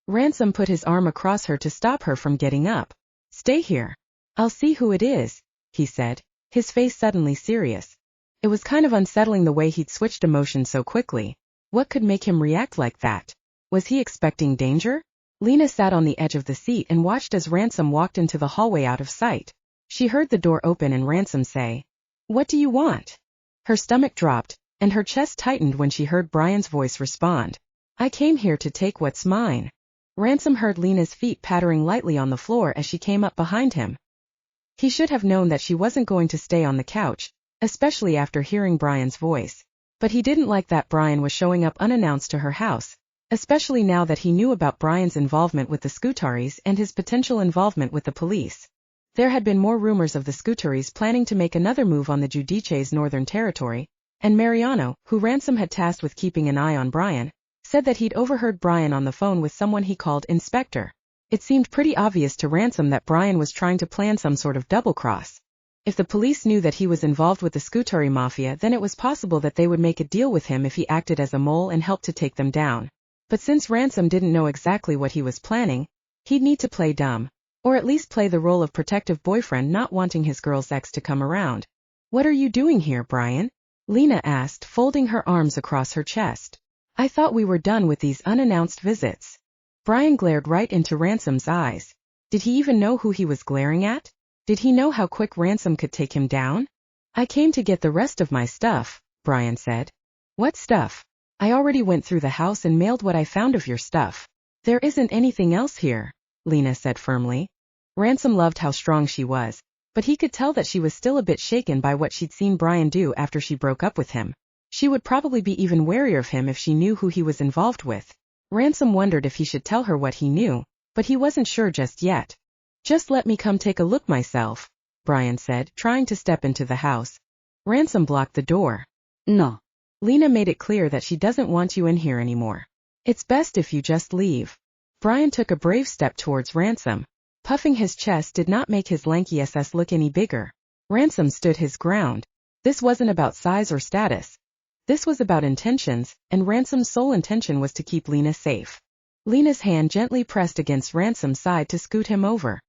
Ransom put his arm across her to stop her from getting up. Stay here. I'll see who it is, he said, his face suddenly serious. It was kind of unsettling the way he'd switched emotions so quickly. What could make him react like that? Was he expecting danger? Lena sat on the edge of the seat and watched as Ransom walked into the hallway out of sight. She heard the door open and Ransom say, "What do you want?" Her stomach dropped, and her chest tightened when she heard Brian's voice respond. "I came here to take what's mine." Ransom heard Lena's feet pattering lightly on the floor as she came up behind him. He should have known that she wasn't going to stay on the couch, especially after hearing Brian's voice. But he didn't like that Brian was showing up unannounced to her house, especially now that he knew about Brian's involvement with the Scutaris and his potential involvement with the police. There had been more rumors of the Scutaris planning to make another move on the Giudice's northern territory, and Mariano, who Ransom had tasked with keeping an eye on Brian, said that he'd overheard Brian on the phone with someone he called Inspector. It seemed pretty obvious to Ransom that Brian was trying to plan some sort of double-cross. If the police knew that he was involved with the Scutari Mafia, then it was possible that they would make a deal with him if he acted as a mole and helped to take them down. But since Ransom didn't know exactly what he was planning, he'd need to play dumb, or at least play the role of protective boyfriend not wanting his girl's ex to come around. "What are you doing here, Brian?" Lena asked, folding her arms across her chest. "I thought we were done with these unannounced visits." Brian glared right into Ransom's eyes. Did he even know who he was glaring at? Did he know how quick Ransom could take him down? "I came to get the rest of my stuff," Brian said. "What stuff?" "I already went through the house and mailed what I found of your stuff. There isn't anything else here," Lena said firmly. Ransom loved how strong she was, but he could tell that she was still a bit shaken by what she'd seen Brian do after she broke up with him. She would probably be even warier of him if she knew who he was involved with. Ransom wondered if he should tell her what he knew, but he wasn't sure just yet. "Just let me come take a look myself," Brian said, trying to step into the house. Ransom blocked the door. "No." "Lena made it clear that she doesn't want you in here anymore. It's best if you just leave." Brian took a brave step towards Ransom. Puffing his chest did not make his lanky SS look any bigger. Ransom stood his ground. This wasn't about size or status. This was about intentions, and Ransom's sole intention was to keep Lena safe. Lena's hand gently pressed against Ransom's side to scoot him over.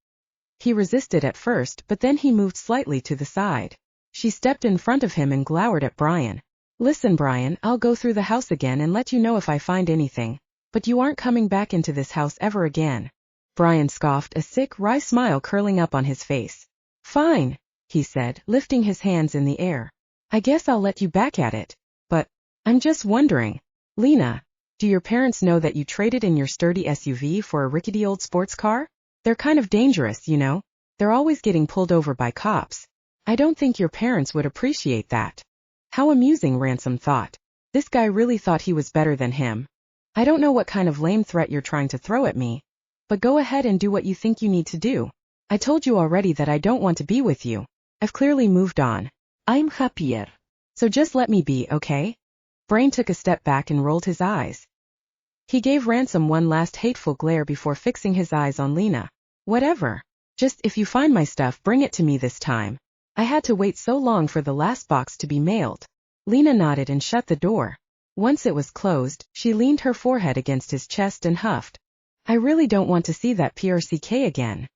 He resisted at first, but then he moved slightly to the side. She stepped in front of him and glowered at Brian. "Listen, Brian, I'll go through the house again and let you know if I find anything. But you aren't coming back into this house ever again." Brian scoffed, a sick, wry smile curling up on his face. "Fine," he said, lifting his hands in the air. "I guess I'll let you back at it. But I'm just wondering, Lena, do your parents know that you traded in your sturdy SUV for a rickety old sports car? They're kind of dangerous, you know. They're always getting pulled over by cops. I don't think your parents would appreciate that." How amusing, Ransom thought. This guy really thought he was better than him. "I don't know what kind of lame threat you're trying to throw at me. But go ahead and do what you think you need to do. I told you already that I don't want to be with you. I've clearly moved on. I'm happier. So just let me be, okay?" Brain took a step back and rolled his eyes. He gave Ransom one last hateful glare before fixing his eyes on Lena. "Whatever. Just if you find my stuff, bring it to me this time. I had to wait so long for the last box to be mailed." Lena nodded and shut the door. Once it was closed, she leaned her forehead against his chest and huffed. "I really don't want to see that PRCK again."